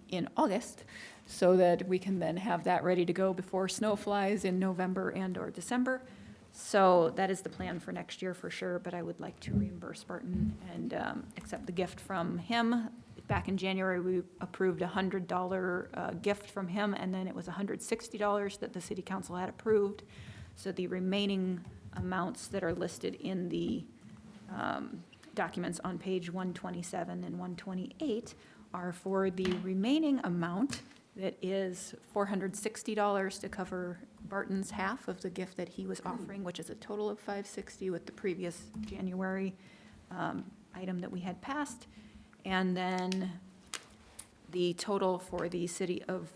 in August, so that we can then have that ready to go before snow flies in November and/or December. So that is the plan for next year for sure, but I would like to reimburse Barton and accept the gift from him. Back in January, we approved a $100 gift from him, and then it was $160 that the city council had approved. So the remaining amounts that are listed in the documents on page 127 and 128 are for the remaining amount that is $460 to cover Barton's half of the gift that he was offering, which is a total of $560 with the previous January item that we had passed. And then the total for the city of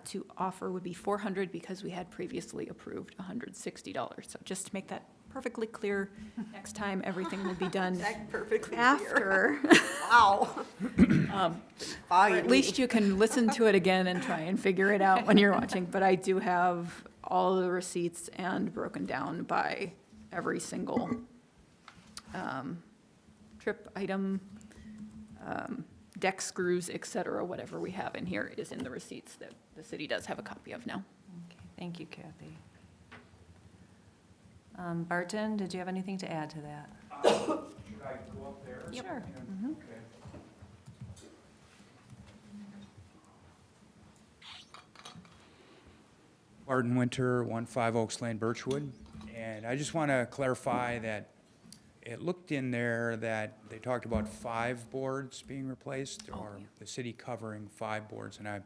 to offer would be $400 because we had previously approved $160. So just to make that perfectly clear, next time everything will be done Perfectly after. Wow. Or at least you can listen to it again and try and figure it out when you're watching. But I do have all the receipts and broken down by every single trip item, deck screws, et cetera, whatever we have in here is in the receipts that the city does have a copy of now. Okay, thank you, Kathy. Barton, did you have anything to add to that? Should I go up there? Sure. Okay. Barton Winter, 15 Oaks Lane, Birchwood. And I just want to clarify that it looked in there that they talked about 5 boards being replaced, or the city covering 5 boards. And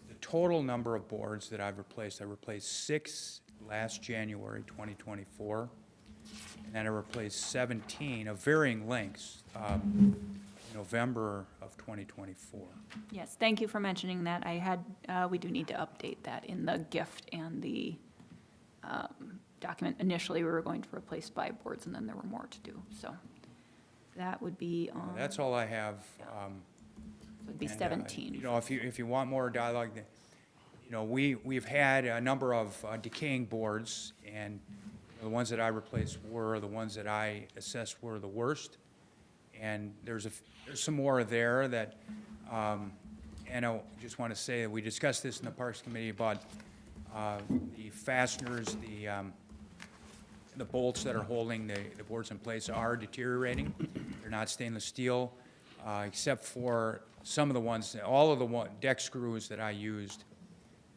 the total number of boards that I replaced 6 last January 2024. And then I replaced 17 of varying lengths, November of 2024. Yes, thank you for mentioning that. I had, we do need to update that in the gift and the document. Initially, we were going to replace 5 boards, and then there were more to do. So that would be on. That's all I have. It would be And, 17. You know, if you want more dialogue, you know, we've had a number of decaying boards, and the ones that I replaced were the ones that I assessed were the worst. And there's some more there that, and I just want to say that we discussed this in the Parks Committee about the fasteners, the bolts that are holding the boards in place are deteriorating. They're not stainless steel, except for some of the ones, all of the deck screws that I used,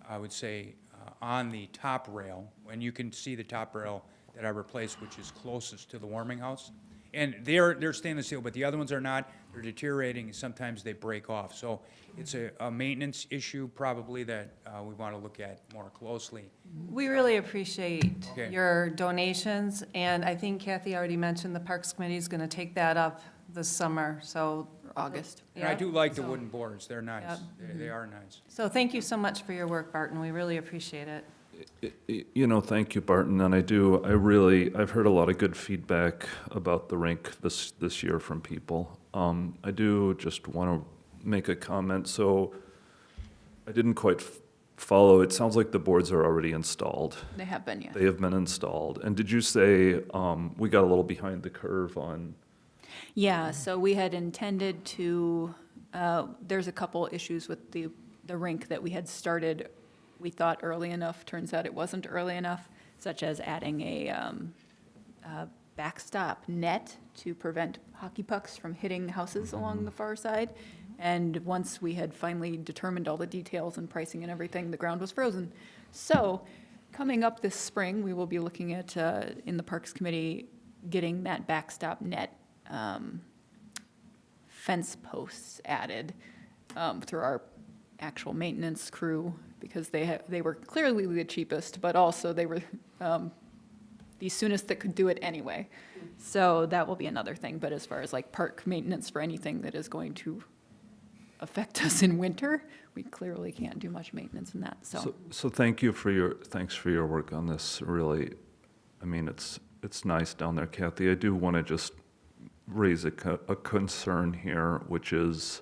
I would say, on the top rail. When you can see the top rail, that are replaced, which is closest to the warming house. And they're stainless steel, but the other ones are not. They're deteriorating, and sometimes they break off. So it's a maintenance issue probably that we want to look at more closely. We really appreciate Okay. your donations, and I think Kathy already mentioned the Parks Committee is going to take that up this summer, so. August. And I Yeah. do like the wooden boards. They're nice. Yep. They are nice. So thank you so much for your work, Barton. We really appreciate it. Thank you, Barton, and I've heard a lot of good feedback about the rink this year from people. I do just want to make a comment, so I didn't quite follow, it sounds like the boards are already installed. They have been, yes. They have been installed, and did you say, we got a little behind the curve on, Yeah, so we had intended to, there's a couple issues with the rink that we had started, we thought early enough, turns out it wasn't early enough, such as adding a backstop net to prevent hockey pucks from hitting houses along the far side. And once we had finally determined all the details and pricing and everything, the ground was frozen. So, coming up this spring, we will be looking at, in the Parks Committee, getting that backstop net fence posts added through our actual maintenance crew, because they were clearly the cheapest, but also they were the soonest that could do it anyway. So that will be another thing, but as far as like park maintenance for anything that is going to affect us in winter, we clearly can't do much maintenance in that, so. so thanks for your work on this, really. I mean, it's nice down there, Kathy. I do want to just raise a concern here, which is,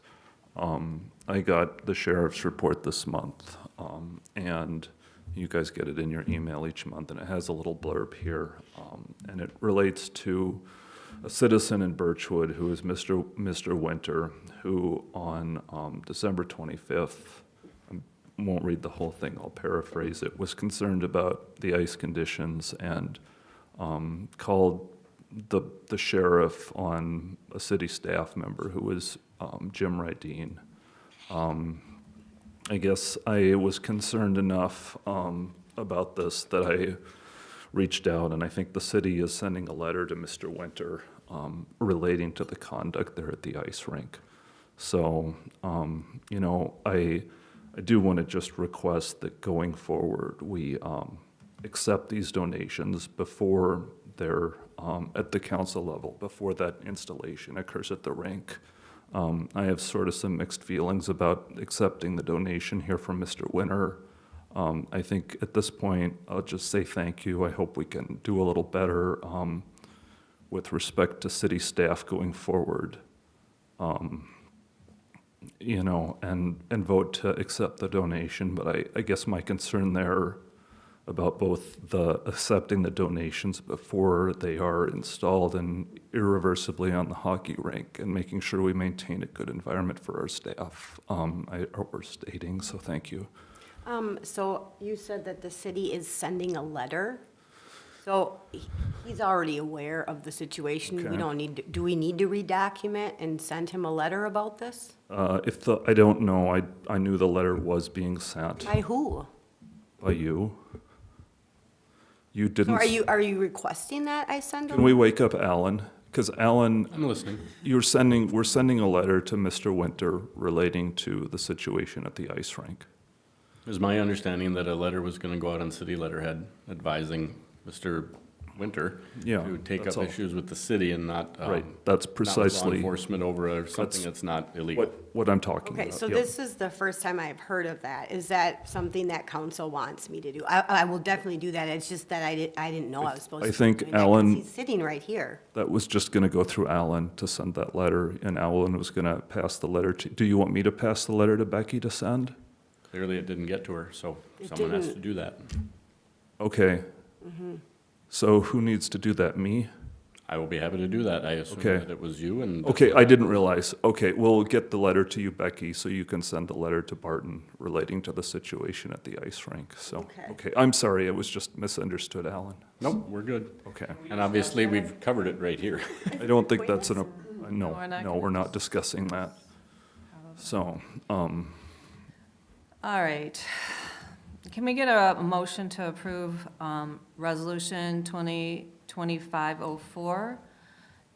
I got the sheriff's report this month, and you guys get it in your email each month, and it has a little blurb here, and it relates to a citizen in Birchwood who is Mr. Winter, who on December 25th, I won't read the whole thing, I'll paraphrase it, was concerned about the ice conditions and called the sheriff on a city staff member who was Jim Rydeen. I guess I was concerned enough about this that I reached out, and I think the city is sending a letter to Mr. Winter relating to the conduct there at the ice rink. So, I do want to just request that going forward, we accept these donations before they're at the council level, before that installation occurs at the rink. I have sort of some mixed feelings about accepting the donation here from Mr. Winter. I think at this point, I'll just say thank you. I hope we can do a little better with respect to city staff going forward. And vote to accept the donation. But I guess my concern there about both the accepting the donations before they are installed and irreversibly on the hockey rink, and making sure we maintain a good environment for our staff, we're stating, so thank you. So you said that the city is sending a letter. So he's already aware of the situation. We Okay. don't need, do we need to redocument and send him a letter about this? I don't know, I knew the letter was being sent By who? by you. You So didn't. are you requesting that I send Can him? we wake up Alan? Because Alan, I'm listening. we're sending a letter to Mr. Winter relating to the situation at the ice rink. It was my understanding that a letter was gonna go out on city letterhead advising Mr. Winter Yeah, to take that's up all. issues with the city and not, Right, that's not with law precisely enforcement over something that's not illegal. what I'm talking Okay, about. so Yep. this is the first time I've heard of that. Is that something that council wants me to do? I will definitely do that. It's just that I didn't know I was supposed to. I be think doing that 'cause Alan- He's sitting right here. That was just gonna go through Alan to send that letter, and Alan was gonna pass the letter to, do you want me to pass the letter to Becky to send? Clearly, it didn't get to her, so It someone has to didn't. do that. Okay. So who needs to do that, me? I will be happy to do that. I assume Okay. that it was you and. Okay, I didn't realize. Okay, we'll get the letter to you, Becky, so you can send the letter to Barton relating to the situation at the ice rink, so. Okay. I'm sorry, it was just misunderstood, Alan. Nope, we're good. Okay. And obviously, we've covered it right here. I don't think that's no, we're not no, we're not discussing that. So, All right. Can we get a motion to approve Resolution 2025-04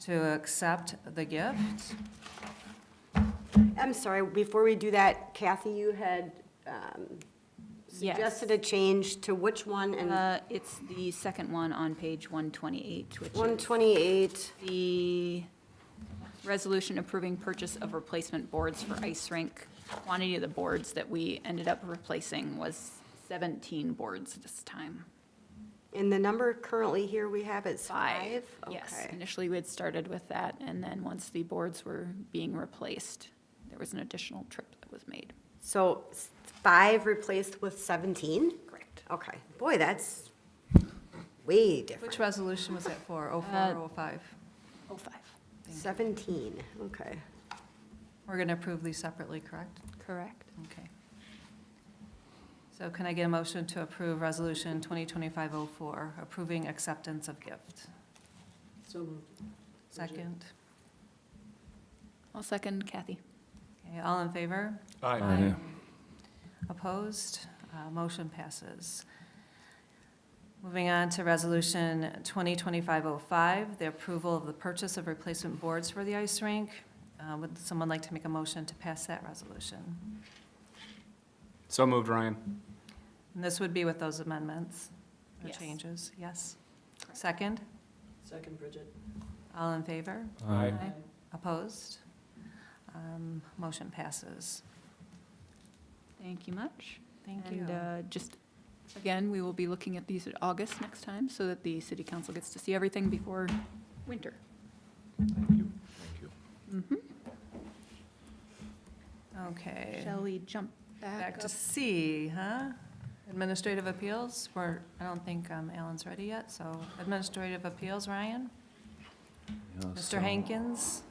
to accept the gift? I'm sorry, before we do that, Kathy, you had Yes. suggested a change to which one and It's the second one on page 128, which is 128? the resolution approving purchase of replacement boards for ice rink. Quantity of the boards that we ended up replacing was 17 boards this time. And the number currently here we have is 5. 5? Yes, Okay. initially we had started with that, and then once the boards were being replaced, there was an additional trip that was made. So 5 replaced with 17? Correct. Okay. Boy, that's way different. Which resolution was that for, 04 or 05? 05. 17, okay. We're going to approve these separately, correct? Correct. Okay. So can I get a motion to approve Resolution 2025-04, approving acceptance of gift? So moved. Second. I'll second Kathy. Okay, all in favor? Aye. Opposed? Motion passes. Moving on to Resolution 2025-05, the approval of the purchase of replacement boards for the ice rink. Would someone like to make a motion to pass that resolution? So moved, Ryan. And this would be with those amendments, the Yes. changes, yes? Second? Second, Bridget. All in favor? Aye. Opposed? Motion passes. Thank you much. Thank you. And just, again, we will be looking at these at August next time, so that the city council gets to see everything before winter. Thank you. Thank you. Mhm. Okay. Shall we jump Back back to up? C, huh? Administrative appeals, I don't think Alan's ready yet, so administrative appeals, Ryan? Yeah, Mr. so Hankins?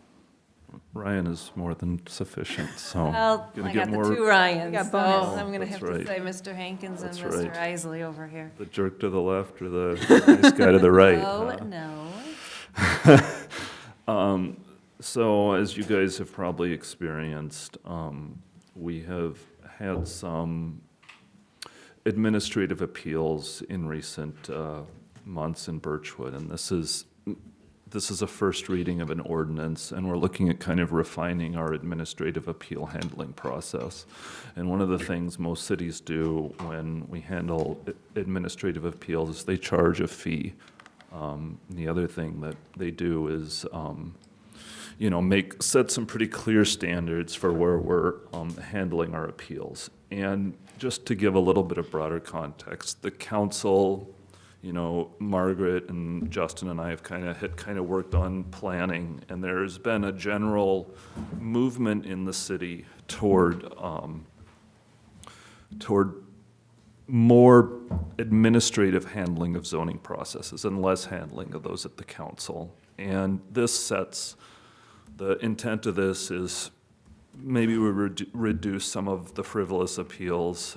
Ryan is more than sufficient, so. Well, gonna I get got the more- two Ryans, We got so bonus. I'm gonna That's have to right. say Mr. Hankins and That's Mr. right. Isley over here. The jerk to the left or the nice guy to the right? Oh, huh? no. So as you guys have probably experienced, we have had some administrative appeals in recent months in Birchwood, and this is a first reading of an ordinance, and we're looking at kind of refining our administrative appeal handling process. And one of the things most cities do when we handle administrative appeals is they charge a fee. The other thing that they do is, set some pretty clear standards for where we're handling our appeals. And just to give a little bit of broader context, the council, Margaret and Justin and I have kind of worked on planning, and there's been a general movement in the city toward more administrative handling of zoning processes and less handling of those at the council. And the intent of this is maybe we reduce some of the frivolous appeals,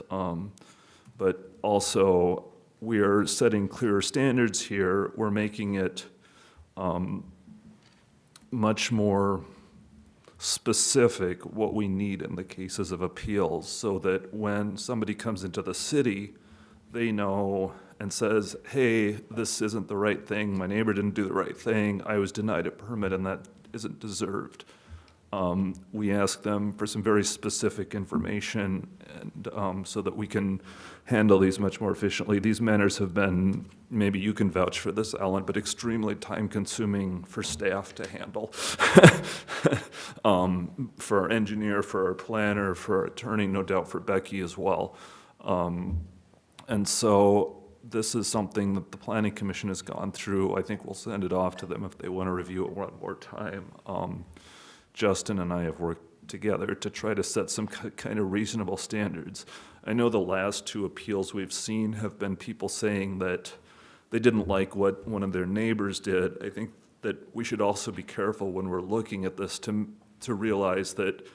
but also we are setting clearer standards here. We're making it much more specific what we need in the cases of appeals, so that when somebody comes into the city, they know and says, hey, this isn't the right thing, my neighbor didn't do the right thing, I was denied a permit and that isn't deserved. We ask them for some very specific information, and so that we can handle these much more efficiently. These matters have been, maybe you can vouch for this, Alan, but extremely time-consuming for staff to handle. For our engineer, for our planner, for our attorney, no doubt for Becky as well. And so this is something that the Planning Commission has gone through. I think we'll send it off to them if they want to review it one more time. Justin and I have worked together to try to set some kind of reasonable standards. I know the last two appeals we've seen have been people saying that they didn't like what one of their neighbors did. I think that we should also be careful when we're looking at this to realize that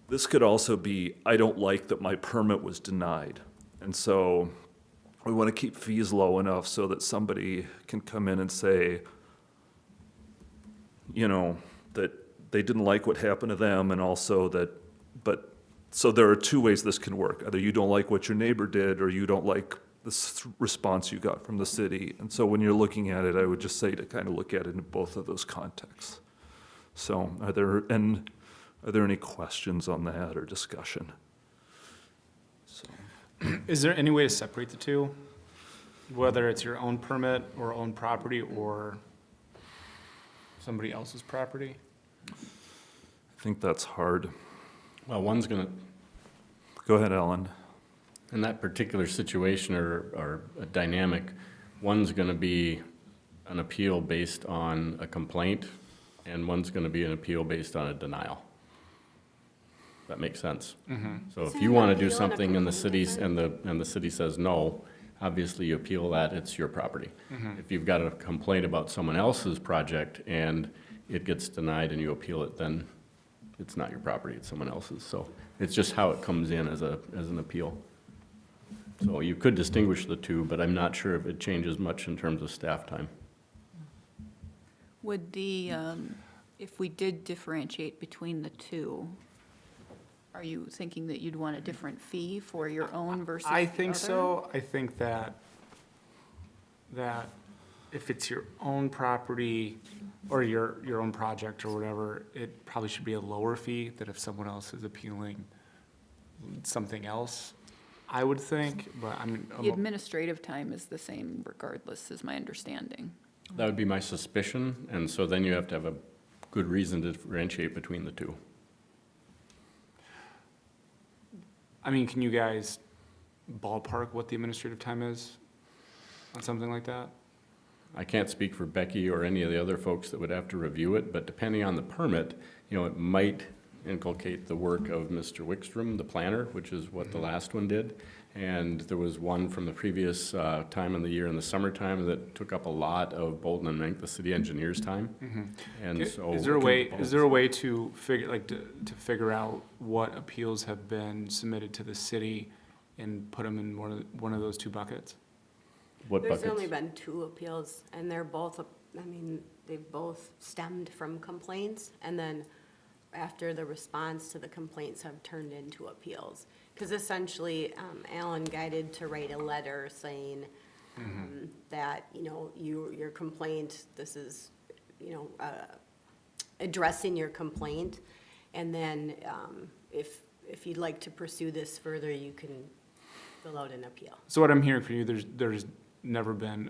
this could also be, I don't like that my permit was denied. And so we want to keep fees low enough so that somebody can come in and say, that they didn't like what happened to them, and also that, but So there are two ways this can work. Either you don't like what your neighbor did, or you don't like the response you got from the city. And so when you're looking at it, I would just say to kind of look at it in both of those contexts. So are there any questions on that or discussion? So, Is there any way to separate the two? Whether it's your own permit or own property or somebody else's property? I think that's hard. Well, one's gonna, Go ahead, Ellen. in that particular situation or a dynamic, one's gonna be an appeal based on a complaint, and one's gonna be an appeal based on a denial. That makes sense. So if Isn't you an wanna do appeal and a something and the complaint city's, and the city says no, obviously you appeal that, it's your property. If you've got a complaint about someone else's project and it gets denied and you appeal it, then it's not your property, it's someone else's. So it's just how it comes in as an appeal. So you could distinguish the two, but I'm not sure if it changes much in terms of staff time. Would the, if we did differentiate between the two, are you thinking that you'd want a different fee for your own versus the I think other? so. I think that if it's your own property or your own project or whatever, it probably should be a lower fee than if someone else is appealing something else, I would think, but I'm. The administrative time is the same regardless, is my understanding. That would be my suspicion, and so then you have to have a good reason to differentiate between the two. I mean, can you guys ballpark what the administrative time is on something like that? I can't speak for Becky or any of the other folks that would have to review it, but depending on the permit, it might inculcate the work of Mr. Wickstrom, the planner, which is what the last one did. And there was one from the previous time in the year in the summertime that took up a lot of Bolton and Mink, the city engineer's time. And so. Is there a way to figure, to figure out what appeals have been submitted to the city and put them in one of those two buckets? What There's buckets? only been 2 appeals, and they're both, they've both stemmed from complaints, and then after the response to the complaints have turned into appeals. Because essentially, Alan guided to write a letter saying that, your complaint, this is, addressing your complaint, and then if you'd like to pursue this further, you can fill out an appeal. So what I'm hearing from you, there's never been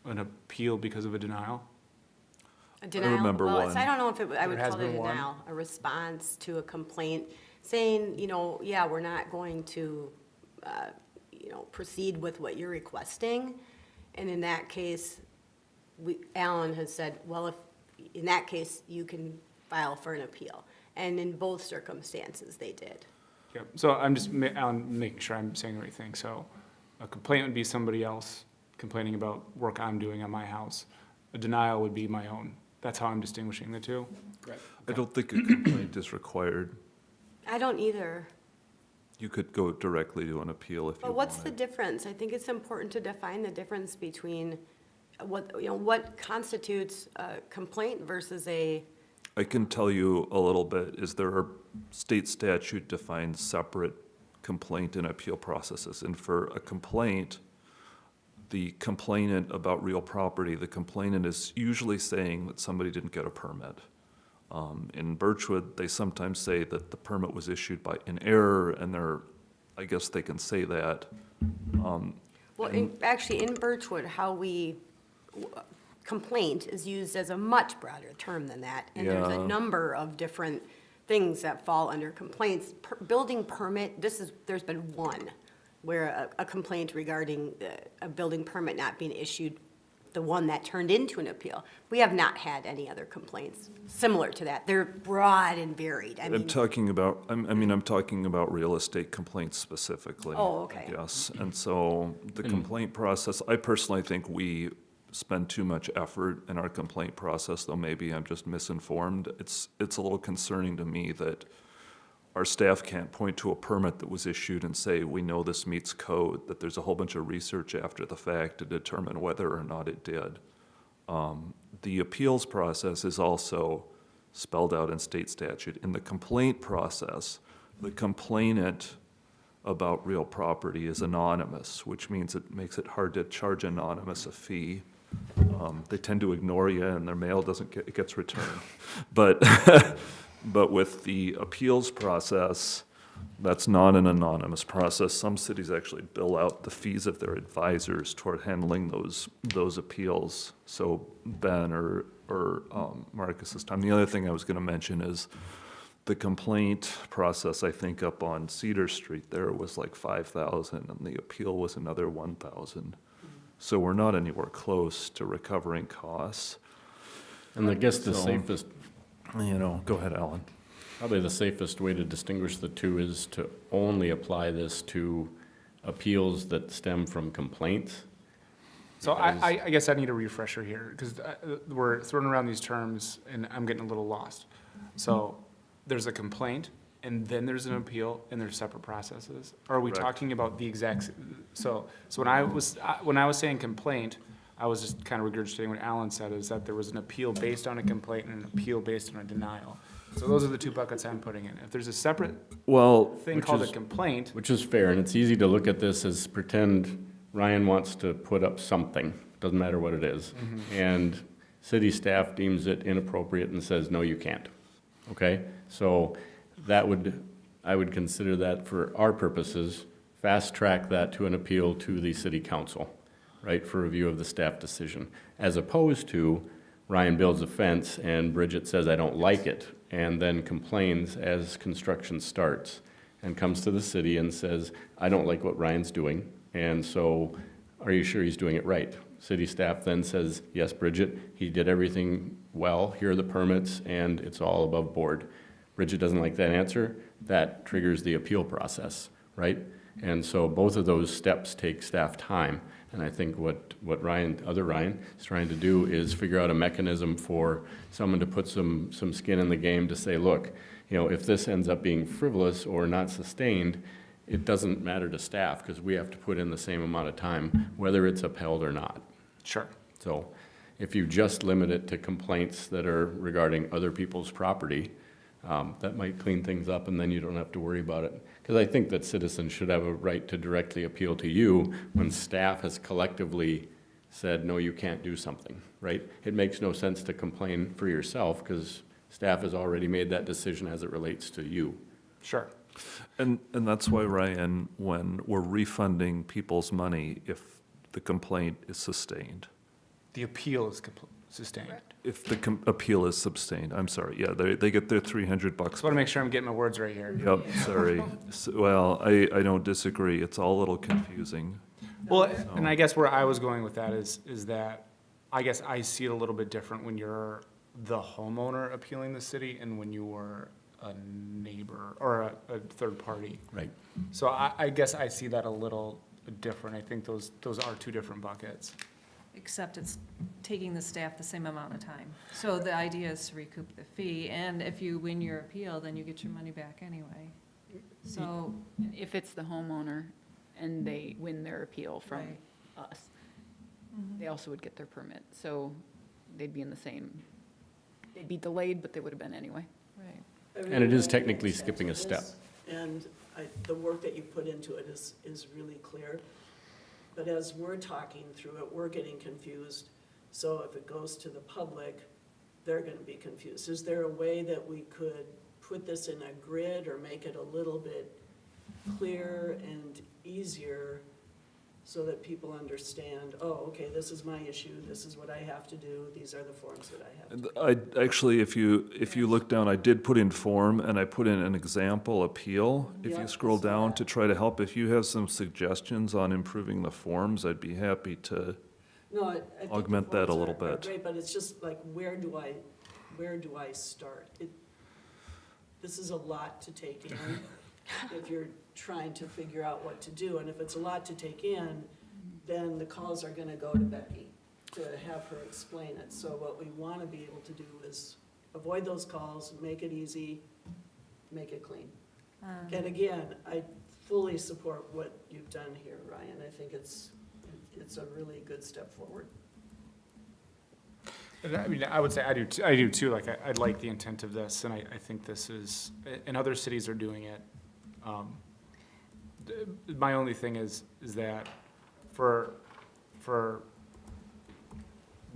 an appeal because of a denial? A denial? remember Well, one. I don't know if I would There has call it a been one? denial, a response to a complaint saying, yeah, we're not going to, proceed with what you're requesting. And in that case, Alan has said, well, if, in that case, you can file for an appeal. And in both circumstances, they did. Yep, so I'm just, Alan, making sure I'm saying the right thing. So a complaint would be somebody else complaining about work I'm doing on my house. A denial would be my own. That's how I'm distinguishing the two. I don't think a complaint is required. I don't either. You could go directly to an appeal if you But what's the wanted. difference? I think it's important to define the difference between what constitutes a complaint versus a, I can tell you a little bit, is there are state statute defines separate complaint and appeal processes. And for a complaint, the complainant about real property, the complainant is usually saying that somebody didn't get a permit. In Birchwood, they sometimes say that the permit was issued in error, and I guess they can say that. actually, in Birchwood, complaint is used as a much broader term than that. And there's a Yeah. number of different things that fall under complaints. Building permit, there's been one where a complaint regarding a building permit not being issued, the one that turned into an appeal. We have not had any other complaints similar to that. They're broad and varied. I'm talking about, I'm talking about real estate complaints specifically. Oh, okay. Yes, and so the complaint process, I personally think we spend too much effort in our complaint process, though maybe I'm just misinformed. It's a little concerning to me that our staff can't point to a permit that was issued and say, we know this meets code, that there's a whole bunch of research after the fact to determine whether or not it did. The appeals process is also spelled out in state statute. In the complaint process, the complainant about real property is anonymous, which means it makes it hard to charge anonymous a fee. They tend to ignore you and their mail it gets returned. But, but with the appeals process, that's not an anonymous process. Some cities actually bill out the fees of their advisors toward handling those appeals. So Ben or Marcus this time. The other thing I was gonna mention is the complaint process, I think up on Cedar Street there was like 5,000 and the appeal was another 1,000. So we're not anywhere close to recovering costs. And I guess the So- safest, Go ahead, Alan. probably the safest way to distinguish the two is to only apply this to appeals that stem from complaints. So I guess I need a refresher here, because we're throwing around these terms and I'm getting a little lost. So there's a complaint, and then there's an appeal, and there's separate processes? Or are we Correct. talking about the exact, so when I was saying complaint, I was just kind of regurgitating what Alan said, is that there was an appeal based on a complaint and an appeal based on a denial. So those are the two buckets I'm putting in. If there's a separate Well, thing Which called a is- complaint, Which is fair, and it's easy to look at this as pretend Ryan wants to put up something, doesn't matter what it is. And city staff deems it inappropriate and says, no, you can't. Okay? So I would consider that for our purposes, fast track that to an appeal to the city council, right, for review of the staff decision. As opposed to Ryan builds a fence and Bridget says, I don't like it, and then complains as construction starts and comes to the city and says, I don't like what Ryan's doing, and so are you sure he's doing it right? City staff then says, yes, Bridget, he did everything well, here are the permits, and it's all above board. Bridget doesn't like that answer, that triggers the appeal process, right? And so both of those steps take staff time. And I think what other Ryan is trying to do is figure out a mechanism for someone to put some skin in the game to say, look, if this ends up being frivolous or not sustained, it doesn't matter to staff because we have to put in the same amount of time, whether it's upheld or not. sure. So if you just limit it to complaints that are regarding other people's property, that might clean things up and then you don't have to worry about it. Because I think that citizens should have a right to directly appeal to you when staff has collectively said, no, you can't do something, right? It makes no sense to complain for yourself because staff has already made that decision as it relates to you. Sure. And that's why, Ryan, when we're refunding people's money, if the complaint is sustained, The appeal is sustained. if the appeal is sustained, I'm sorry, yeah, they get their $300. Just want to make sure I'm getting my words right here. Yep, sorry. Well, I don't disagree. It's all a little confusing. Well, and I guess where I was going with that is that I guess I see it a little bit different when you're the homeowner appealing the city and when you were a neighbor or a third party. Right. So I guess I see that a little different. I think those are two different buckets. Except it's taking the staff the same amount of time. So the idea is to recoup the fee, and if you win your appeal, then you get your money back anyway. So, If it's the homeowner and they win their appeal from Right. us, they also would get their permit. So they'd be in the same, they'd be delayed, but they would have been anyway. right. And it is technically skipping a step. And the work that you put into it is really clear. But as we're talking through it, we're getting confused. So if it goes to the public, they're gonna be confused. Is there a way that we could put this in a grid or make it a little bit clearer and easier so that people understand, oh, okay, this is my issue, this is what I have to do, these are the forms that I have to do. I actually, if you look down, I did put in form and I put in an example appeal. If Yeah, you scroll I saw down that. to try to help, if you have some suggestions on improving the forms, I'd be happy to. No, I think the Augment that a forms little are bit. great, but it's just like, where do I start? This is a lot to take in if you're trying to figure out what to do. And if it's a lot to take in, then the calls are gonna go to Becky to have her explain it. So what we wanna be able to do is avoid those calls, make it easy, make it clean. And again, I fully support what you've done here, Ryan. I think it's a really good step forward. And I mean, I would say I do too, like, I like the intent of this, and I think this is, and other cities are doing it My only thing is that for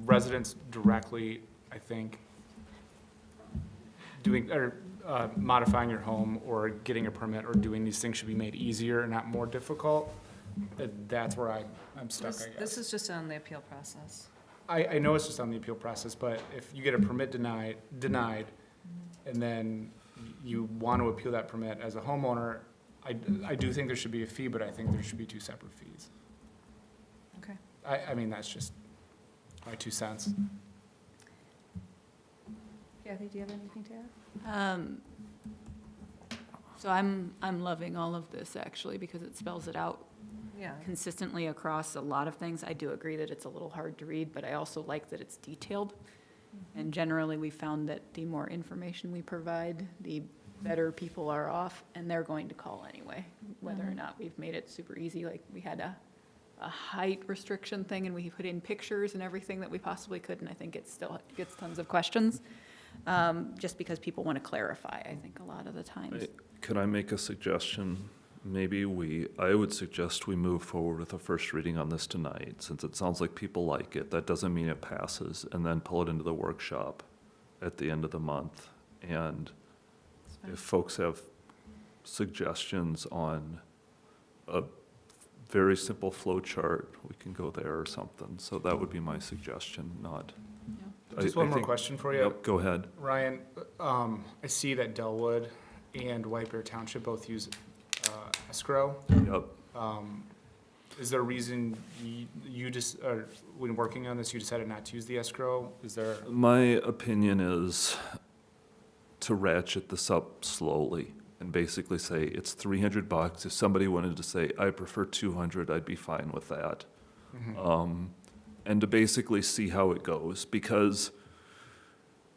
residents directly, I think doing, or modifying your home or getting a permit or doing these things should be made easier and not more difficult. That's where I'm stuck, I guess. This is just on the appeal process. I know it's just on the appeal process, but if you get a permit denied, and then you want to appeal that permit as a homeowner, I do think there should be a fee, but I think there should be 2 separate fees. Okay. I mean, that's just my 2 cents. Kathy, do you have anything to add? So I'm loving all of this, actually, because it spells it out Yeah. consistently across a lot of things. I do agree that it's a little hard to read, but I also like that it's detailed. And generally, we found that the more information we provide, the better people are off, and they're going to call anyway, whether or not we've made it super easy. Like, we had a height restriction thing, and we put in pictures and everything that we possibly could, and I think it still gets tons of questions, just because people want to clarify, I think, a lot of the times. Could I make a suggestion? Maybe I would suggest we move forward with a first reading on this tonight, since it sounds like people like it. That doesn't mean it passes, and then pull it into the workshop at the end of the month. And if folks have suggestions on a very simple flow chart, we can go there or something. So that would be my suggestion, not. Just one more question for you. Yep, go ahead. Ryan, I see that Delwood and White Bear Township both use escrow. Yep. Is there a reason you just, or when working on this, you decided not to use the escrow? Is there? My opinion is to ratchet this up slowly and basically say it's $300. If somebody wanted to say, I prefer 200, I'd be fine with that. And to basically see how it goes, because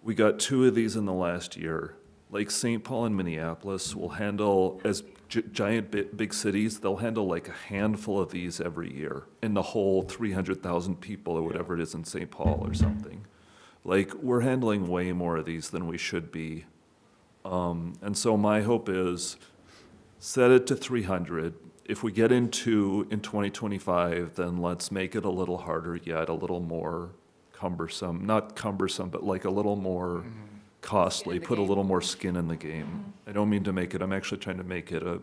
we got 2 of these in the last year. Like St. Paul and Minneapolis will handle, as giant big cities, they'll handle like a handful of these every year in the whole 300,000 people or whatever it is in St. Paul or something. Like, we're handling way more of these than we should be. And so my hope is set it to 300. If we get into in 2025, then let's make it a little harder yet, a little more cumbersome, not cumbersome, but like a little more costly, Skin in the put a game. little more skin in the game. I don't mean to make it, I'm actually trying to make it a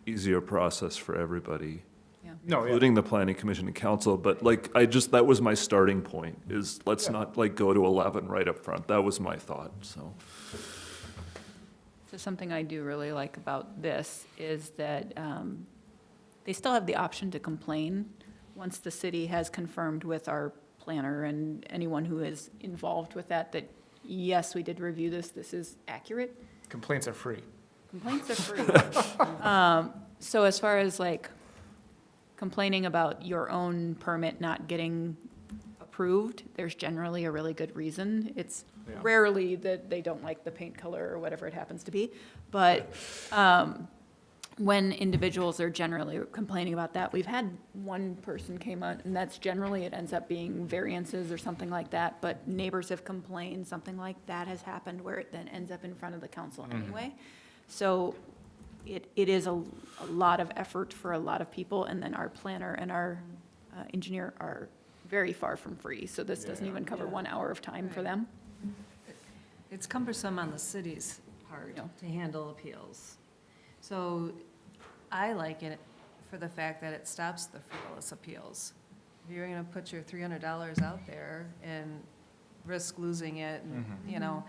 easier process for everybody, No, yeah. including the planning commission and council, but like, that was my starting point, is let's not like go to 11 right up front. That was my thought, so. So something I do really like about this is that they still have the option to complain once the city has confirmed with our planner and anyone who is involved with that, yes, we did review this, this is accurate. Complaints are free. Complaints are free. So as far as like complaining about your own permit not getting approved, there's generally a really good reason. It's Yeah. rarely that they don't like the paint color or whatever it happens to be. But when individuals are generally complaining about that, we've had one person came on, and that's generally, it ends up being variances or something like that, but neighbors have complained, something like that has happened where it then ends up in front of the council anyway. So it is a lot of effort for a lot of people, and then our planner and our engineer are very far from free, so this doesn't even cover 1 hour of time for them. It's cumbersome on the city's part Yeah. to handle appeals. So I like it for the fact that it stops the frivolous appeals. If you're gonna put your $300 out there and risk losing it, and, you know,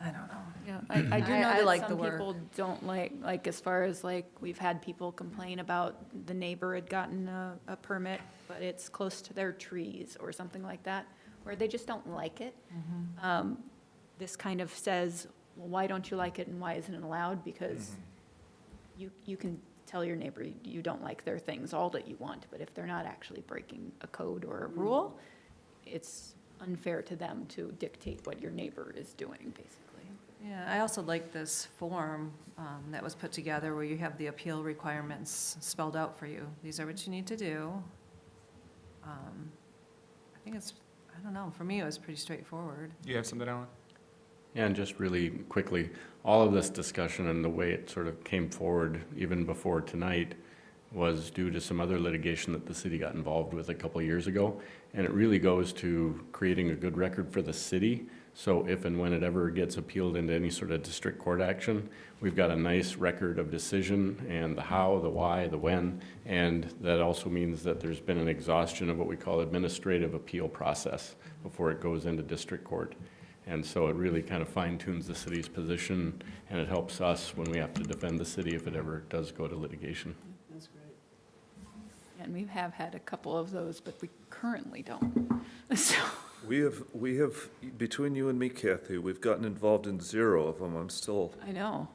I don't know. Yeah, I do know I that like the some work. people don't like as far as like, we've had people complain about the neighbor had gotten a permit, but it's close to their trees or something like that, where they just don't like it. This kind of says, well, why don't you like it and why isn't it allowed? Because you can tell your neighbor you don't like their things all that you want, but if they're not actually breaking a code or a rule, it's unfair to them to dictate what your neighbor is doing, basically. Yeah, I also like this form that was put together where you have the appeal requirements spelled out for you. These are what you need to do. I think it's, I don't know, for me, it was pretty straightforward. You have something, Alan? And just really quickly, all of this discussion and the way it sort of came forward even before tonight was due to some other litigation that the city got involved with a couple of years ago. And it really goes to creating a good record for the city. So if and when it ever gets appealed into any sort of district court action, we've got a nice record of decision and the how, the why, the when. And that also means that there's been an exhaustion of what we call administrative appeal process before it goes into district court. And so it really kind of fine tunes the city's position, and it helps us when we have to defend the city if it ever does go to litigation. That's great. And we have had a couple of those, but we currently don't. So, We have, between you and me, Kathy, we've gotten involved in 0 of them. I'm still, I know.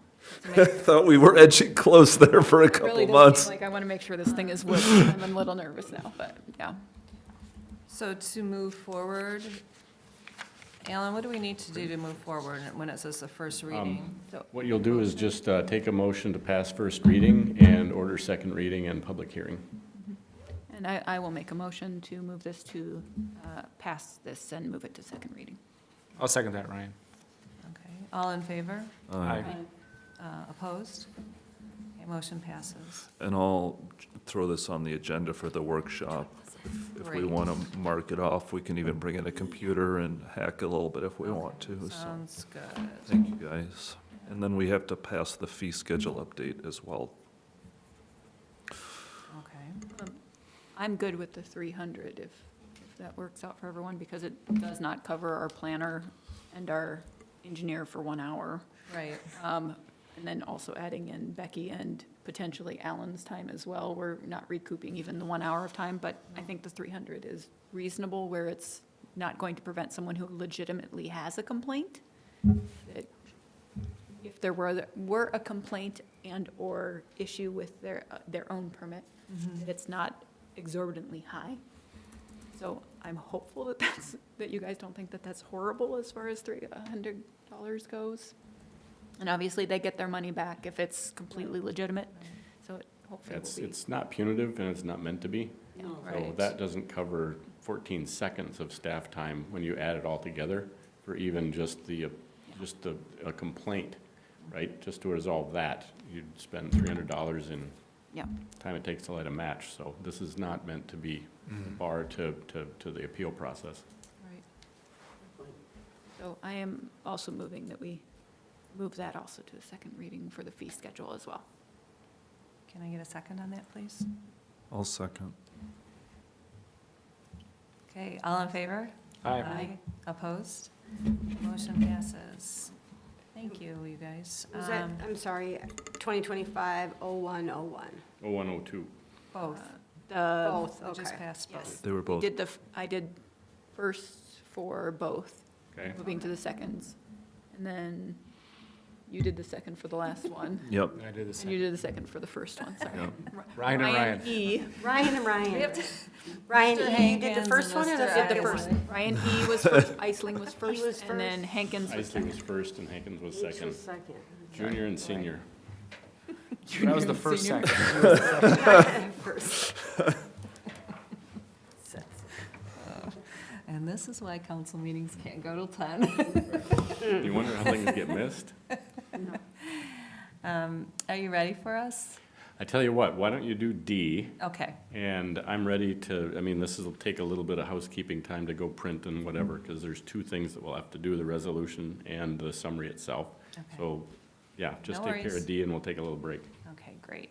I thought we were edging close there for a It really couple does months. seem like I want to make sure this thing is working. I'm a little nervous now, but yeah. So to move forward, Alan, what do we need to do to move forward when it says the first reading? What you'll do is just take a motion to pass first reading and order second reading and public hearing. And I will make a motion to move this to, pass this and move it to second reading. I'll second that, Ryan. Okay, all in favor? Aye. Opposed? Okay, motion passes. And I'll throw this on the agenda for the workshop. If we Great. want to mark it off, we can even bring in a computer and hack a little bit if we want to, so. Sounds good. Thank you, guys. And then we have to pass the fee schedule update as well. Okay. I'm good with the 300 if that works out for everyone, because it does not cover our planner and our engineer for 1 hour. Right. And then also adding in Becky and potentially Alan's time as well. We're not recouping even the 1 hour of time, but I think the 300 is reasonable where it's not going to prevent someone who legitimately has a complaint. That if there were a complaint and/or issue with their own permit, that it's not exorbitantly high. So I'm hopeful that you guys don't think that that's horrible as far as $300 goes. And obviously, they get their money back if it's completely legitimate, so it hopefully will be. It's not punitive and it's not meant to be. No. So Right. that doesn't cover 14 seconds of staff time when you add it all together for even just a complaint, right? Just to resolve that, you'd spend $300 in Yeah, time it takes to light a match. So this is not meant to be a bar to the appeal process. Right. so I am also moving that we move that also to the second reading for the fee schedule as well. Can I get a second on that, please? I'll second. Okay, all in favor? Aye. Opposed? Motion passes. Thank you, you guys. Was that, I'm sorry, 2025-0101? 0102. Both. Both, We just okay. passed Yes. both. They were both, I did first for both, Okay. moving to the seconds. And then you did the second for the last one. yep. I did the And you same. did the second for the first one, sorry. Yep. Ryan and Ryan. E. Ryan and Ryan. Ryan, Mr. you did the Hankins first and one or the Mr. second The one? first, Ryan E. was first, Eisling was was first, and then Hankins was Isley was first and Hankins was Each second. was second. Junior and senior. That was the first Senior. second. First. And this is why council meetings can't go till 10. You wonder how things get missed? Are you ready for us? I tell you what, why don't you do D? Okay, And I'm ready to, I mean, this will take a little bit of housekeeping time to go print and whatever, because there's 2 things that we'll have to do, the resolution and the summary itself. okay, So, yeah, just No take care worries. of D and we'll take a little break. okay, great.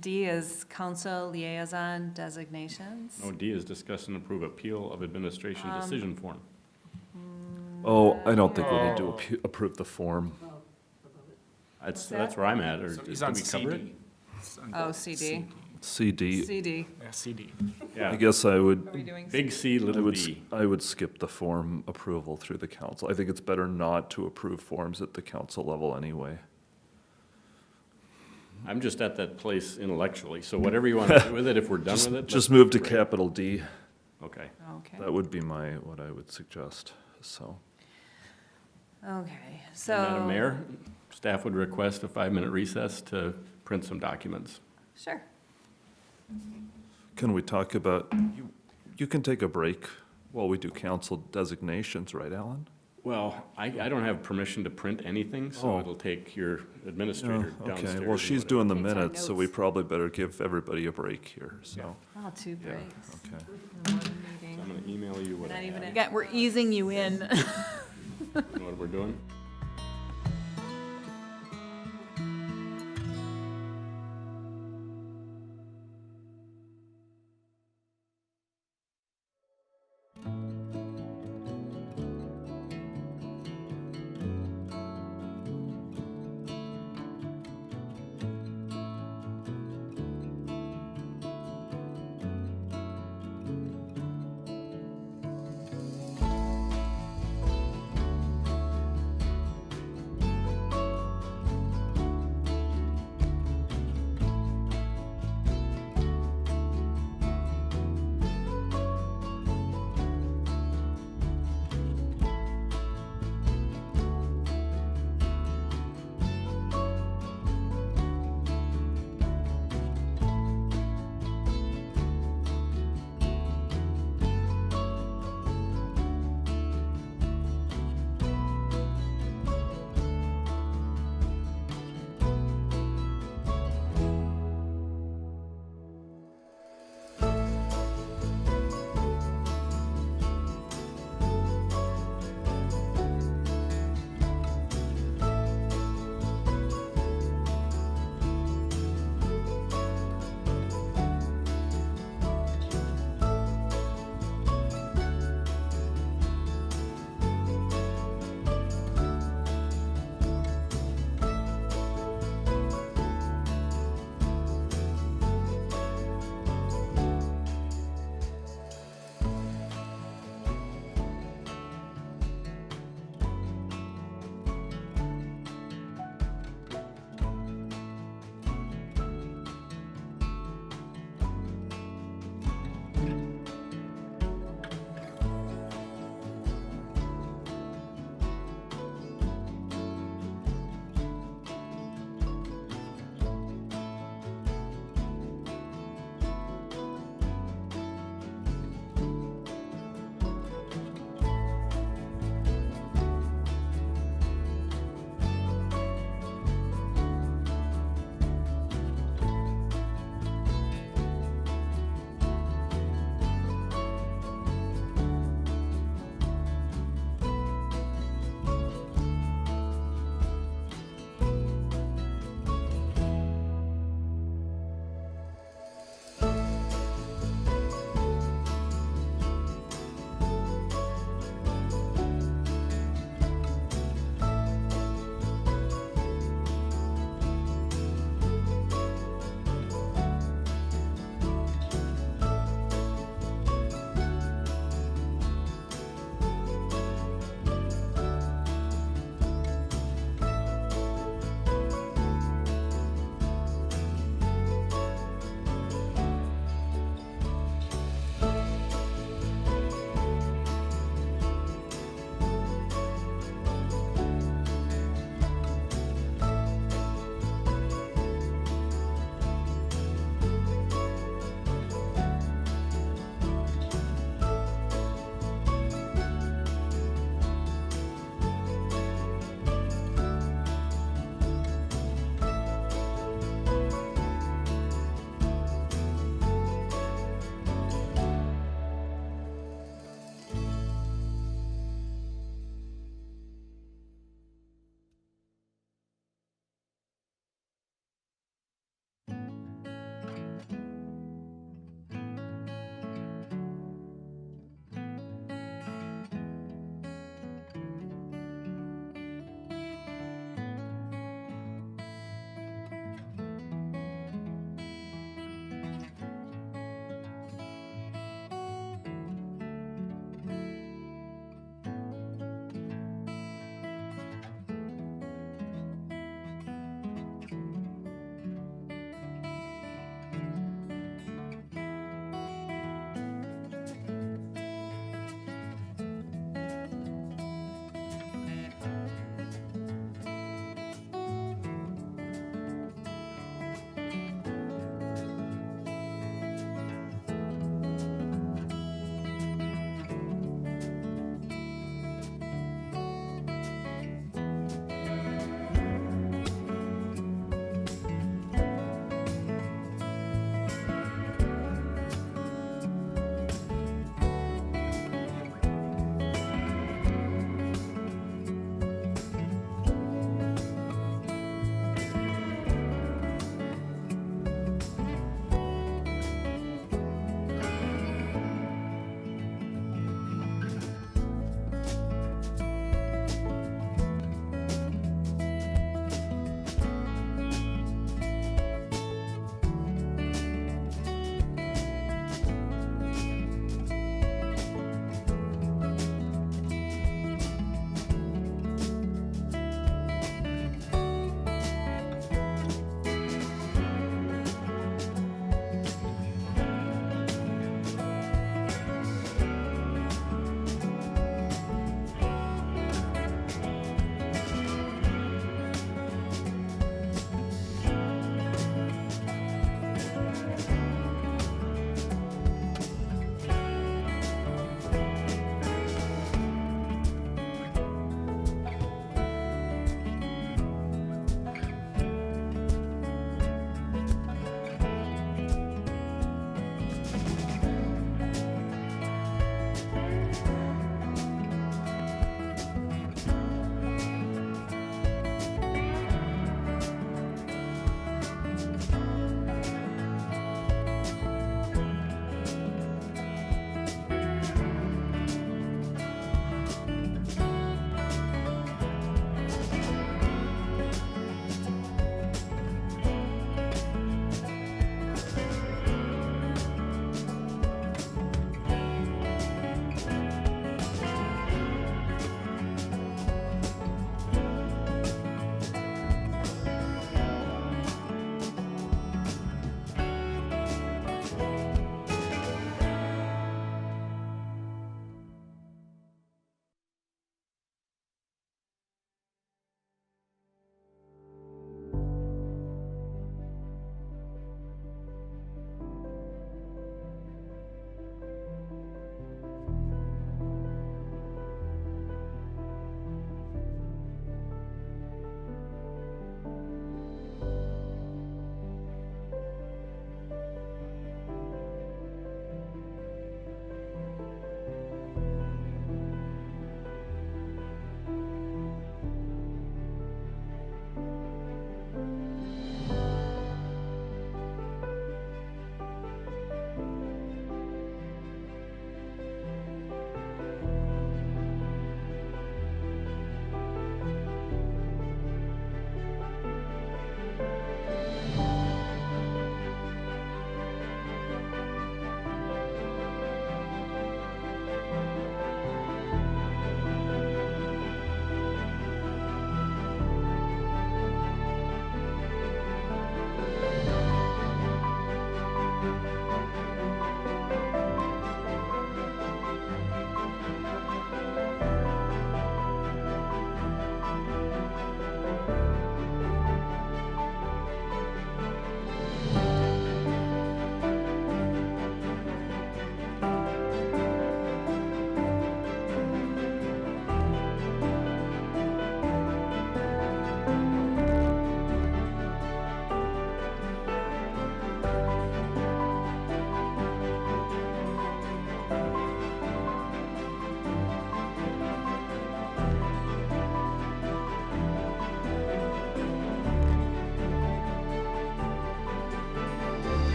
D is council liaison designations. Oh, D is discuss and approve appeal of administration decision form. Oh, I don't think we need to approve the form. That's where I'm at, or So he's did on we cover it? CD. It's on Oh, CD. CD, CD. Yeah, CD. I Yeah, guess I Are we would, doing? big C, I little would, d. I would skip the form approval through the council. I think it's better not to approve forms at the council level anyway. I'm just at that place intellectually, so whatever you want to do with it, if we're done with it. Just let's move to break. capital D. Okay. Okay, That would be what I would suggest, so. okay, so. Madam Mayor, staff would request a 5-minute recess to print some documents. Sure. Can we talk about, you can take a break while we do council designations, right, Alan? Well, I don't have permission to print anything, so Oh. it'll take your Oh, administrator downstairs. okay, well, and she's whatever. doing the Takes our minutes, so we notes. probably better give everybody a break here, so, Oh, 2 yeah, breaks okay. in one So meeting. I'm gonna email you what I Not even have. Again, we're easing you in. You know what we're doing?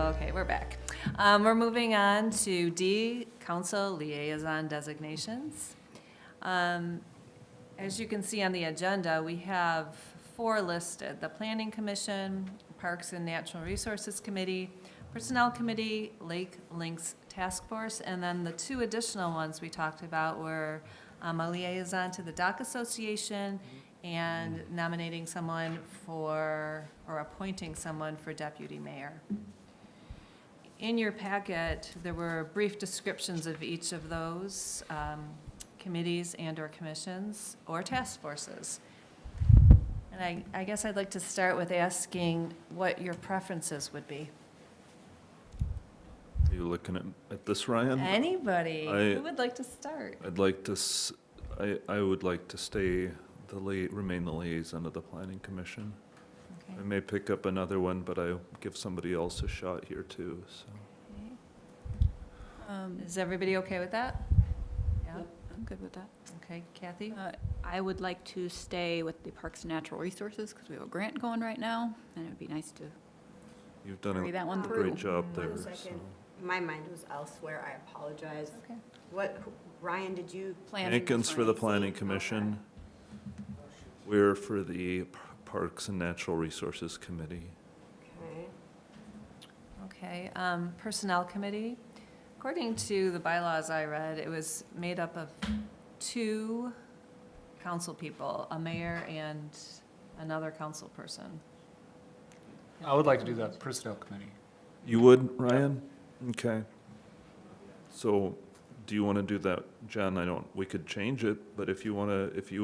Okay, we're back. We're moving on to D, council liaison designations. As you can see on the agenda, we have 4 listed: the Planning Commission, Parks and Natural Resources Committee, Personnel Committee, Lake Links Task Force, and then the 2 additional ones we talked about were a liaison to the Dock Association and nominating someone for, or appointing someone for deputy mayor. In your packet, there were brief descriptions of each of those committees and/or commissions or task forces. And I guess I'd like to start with asking what your preferences would be. Are you looking at this, Ryan? Anybody? I- Who would like to start? I'd like to, I would like to stay remain the liaison of the planning commission. Okay. I may pick up another one, but I'll give somebody else a shot here too, so. Is everybody okay with that? Yeah, I'm good with that. okay, Kathy? I would like to stay with the Parks and Natural Resources because we have a grant going right now, and it would be nice to You've done carry that one a through. great job there, One so. second. My mind was elsewhere, I apologize. Okay. What, Ryan, did you? Planning Hankins for the commission. planning commission. We're for the Parks and Natural Resources Committee. Okay. Okay, Personnel Committee. According to the bylaws I read, it was made up of 2 council people, a mayor and another council person. I would like to do the personnel committee. You would, Ryan? Okay. So, do you want to do that, Jen? We could change it, but if you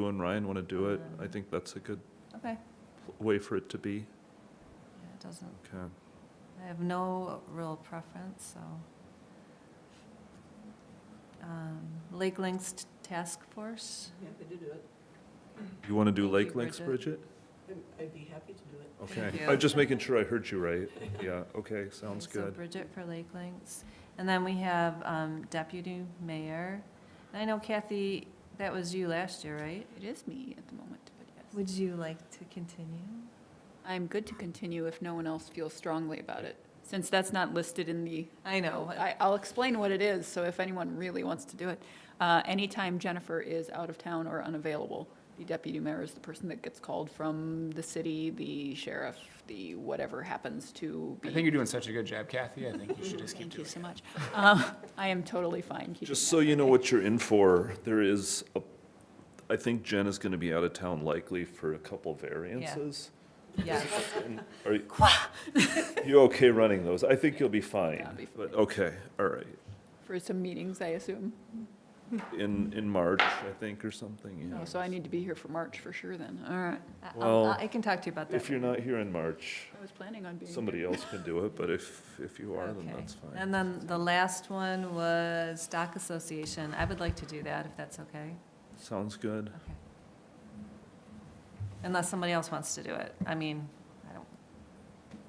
and Ryan want to do it, I think that's a good Okay, way for it to be. yeah, it doesn't, Okay. I have no real preference, so. Lake Links Task Force, Happy to do it. You want to do Thank Lake you, Links, Bridget. Bridget? I'd be happy to do it. Okay. Thank you. I'm just making sure I heard you right. Yeah, okay, sounds so good. Bridget for Lake Links. And then we have Deputy Mayor. And I know Kathy, that was you last year, right? It is me at the moment, but yes. Would you like to continue? I'm good to continue if no one else feels strongly about it, since that's not listed in the, I know. I'll explain what it is, so if anyone really wants to do it. Anytime Jennifer is out of town or unavailable, the deputy mayor is the person that gets called from the city, the sheriff, the whatever happens to be. I think you're doing such a good job, Kathy. I think you should just keep Thank you doing so it. much. I am totally fine keeping Just that. so you know what you're in for, I think Jen is going to be out of town likely for a couple variances. Yes. And you okay running those? I think you'll be fine. Yeah, I'll be But, okay, all right. For some meetings, I assume. In March, I think, or something, yeah. Oh, so I need to be here for March for sure then. All right. Well, I can talk to you about that. If you're not here in March, I was planning on being. somebody else can do it, but if you are, then Okay. that's fine. And then the last one was Dock Association. I would like to do that, if that's okay. Sounds good. Okay. Unless somebody else wants to do it. I mean, I don't,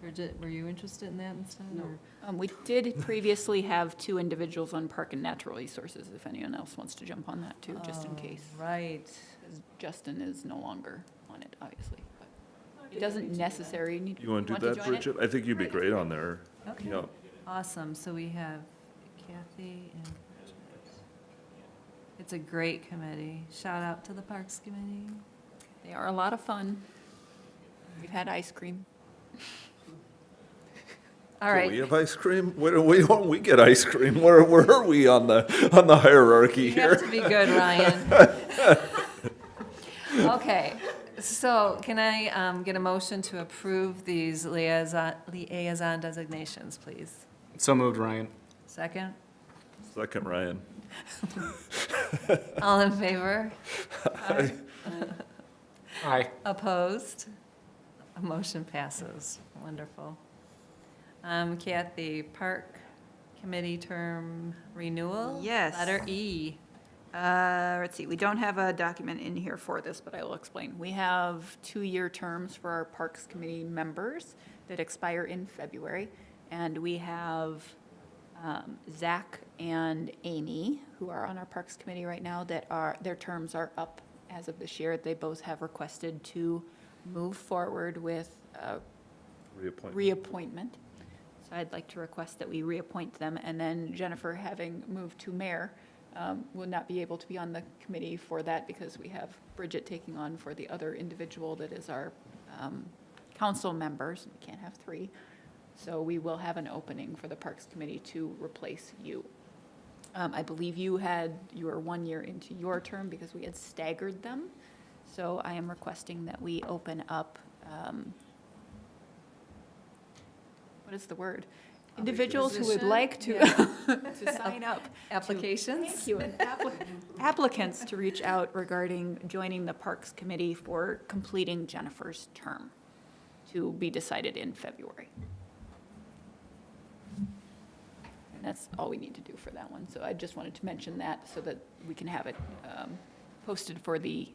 Bridget, were you interested in that instead? No. or- We did previously have 2 individuals on Park and Natural Resources, if anyone else wants to jump on that too, just in Oh, case. Right. 'Cause Justin is no longer on it, obviously. But I'd it be doesn't happy to do that. necessarily need. You want to do that, join it? Bridget? I think you'd be great on there. Okay. Yeah. Awesome. So we have Kathy and Bridget. It's a great committee. Shout out to the Parks Committee. They are a lot of fun. We've had ice cream. All Do we right. have ice cream? Why don't we get ice cream? Where are we on the hierarchy You here? have to be good, Ryan. Okay, so can I get a motion to approve these liaison designations, please? So moved, Ryan. Second? Second, Ryan. All in favor? Aye. Opposed? A motion passes. Wonderful. Kathy, Park Committee term renewal? Yes. Letter E. Let's see, we don't have a document in here for this, but I will explain. We have 2-year terms for our Parks Committee members that expire in February. And we have Zach and Amy, who are on our Parks Committee right now, their terms are up as of this year. They both have requested to move forward with Reappointment. reappointment. So I'd like to request that we reappoint them, and then Jennifer, having moved to mayor, will not be able to be on the committee for that because we have Bridget taking on for the other individual that is our council members. We can't have 3. So we will have an opening for the Parks Committee to replace you. I believe you were 1 year into your term because we had staggered them. So I am requesting that we open up, what is the word? Individuals who would like to, to sign up. Applications? Thank you. And applicants to reach out regarding joining the Parks Committee for completing Jennifer's term, to be decided in February. And that's all we need to do for that one. So I just wanted to mention that so that we can have it posted for the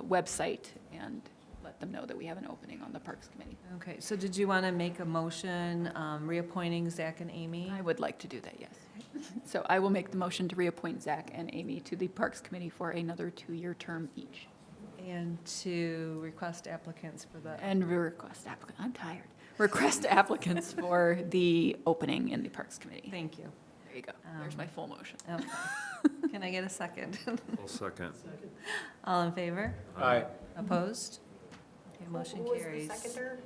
website and let them know that we have an opening on the Parks Committee. Okay, so did you want to make a motion reappointing Zach and Amy? I would like to do that, yes. So I will make the motion to reappoint Zach and Amy to the Parks Committee for another 2-year term each. And to request applicants for the, And request applicant, I'm tired. Request applicants for the opening in the Parks Committee. thank you. There you go. There's my full motion. Okay. Can I get a second? I'll second. All in favor? Aye. Opposed? Okay, motion carries. Who was the seconder?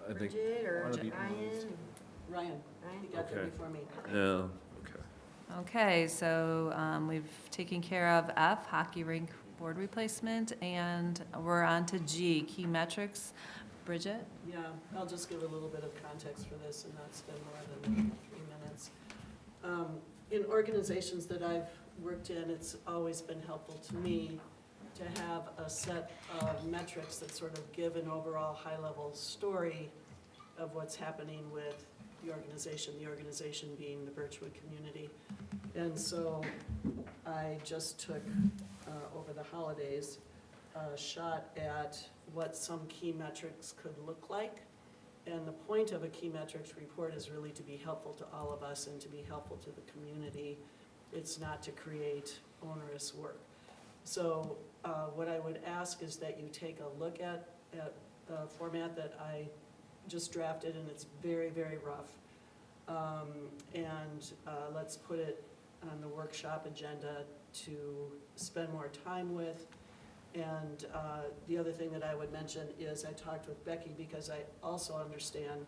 I think, Bridget or wanna be- Ryan? Ryan, he got there Okay. before me. yeah, okay. Okay, so we've taken care of F, hockey rink board replacement, and we're on to G, key metrics. Bridget? Yeah, I'll just give a little bit of context for this and not spend more than 3 minutes. In organizations that I've worked in, it's always been helpful to me to have a set of metrics that sort of give an overall high-level story of what's happening with the organization being the Birchwood community. And so I just took, over the holidays, a shot at what some key metrics could look like. And the point of a key metrics report is really to be helpful to all of us and to be helpful to the community. It's not to create onerous work. So what I would ask is that you take a look at the format that I just drafted, and it's very, very rough. And let's put it on the workshop agenda to spend more time with. And the other thing that I would mention is I talked with Becky because I also understand